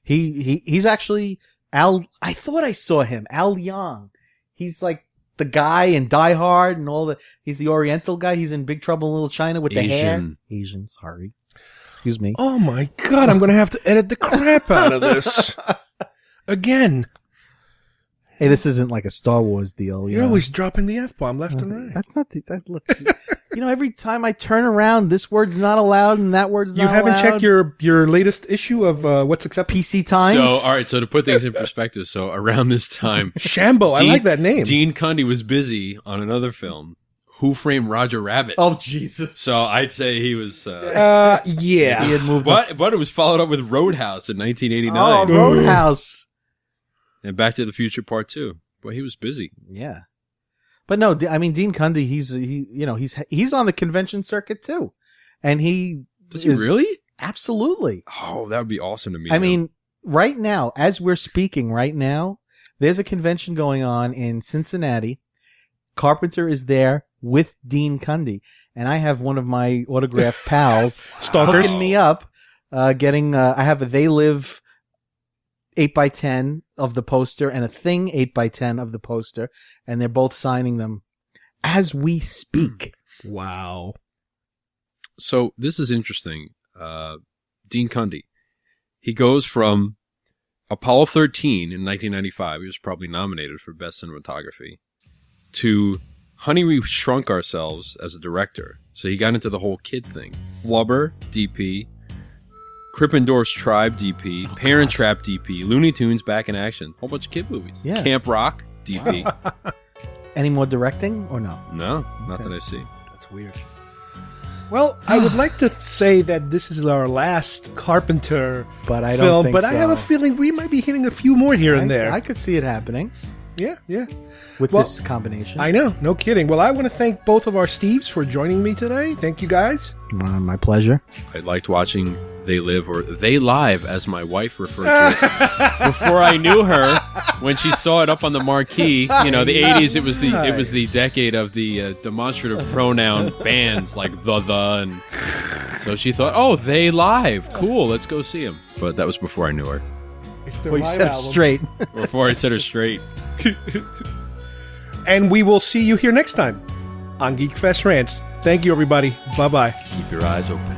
he's actually Al. I thought I saw him, Al Young. He's like the guy in Die Hard and all he's the Oriental guy. He's in Big Trouble in Little China with the hair. Asian, sorry. Excuse me. Oh my God, I'm going to have to edit the crap out of this. Again. Hey, this isn't like a Star Wars deal. You're always dropping the F-bomb left and right. That's not look. Every time I turn around, this word's not allowed and that word's not allowed. You haven't checked your latest issue of What's Acceptable? PC Times? So, all right, so to put things in perspective, so around this time... Shambo, I like that name. Dean Cundy was busy on another film, Who Framed Roger Rabbit? Oh, Jesus. So I'd say he was... yeah. He had moved but it was followed up with Roadhouse in 1989. Oh, Roadhouse. And Back to the Future Part 2. Boy, he was busy. Yeah. But no, I mean, Dean Cundy, he's on the convention circuit too. And Does he really? Absolutely. Oh, that would be awesome to meet I him. mean, right now, as we're speaking right now, there's a convention going on in Cincinnati. Carpenter is there with Dean Cundy. And I have one of my autographed pals Stalkers. hooking me up, I have a They Live 8x10 of the poster and a Thing 8x10 of the poster, and they're both signing them as we speak. Wow. So this is interesting. Dean Cundy, he goes from Apollo 13 in 1995, he was probably nominated for Best Cinematography, to Honey, We Shrunk Ourselves as a director. So he got into the whole kid thing. Flubber, DP, Krippendorf's Tribe, DP, Parent Trap, DP, Looney Tunes, Back in Action, whole bunch of kid movies. Yeah. Camp Rock, DP. Any more directing or no? No, not that I see. That's weird. Well, I would like to say that this is our last Carpenter But I film, don't think but so. I have a feeling we might be hitting a few more here and there. I could see it happening Yeah. with Well, this combination. I know, no kidding. Well, I want to thank both of our Steves for joining me today. Thank you, guys. My pleasure. I liked watching They Live, or They Live, as my wife referred to it. Before I knew her, when she saw it up on the marquee, the 80s, it was the decade of the demonstrative pronoun bands like the, and so she thought, oh, They Live, cool, let's go see them. But that was before I knew her. It's their Well, you live said it album. straight. Before I set her straight. And we will see you here next time on Geek Fest Rants. Thank you, everybody. Bye-bye. Keep your eyes open.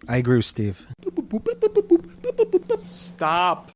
I agree with Steve. Stop.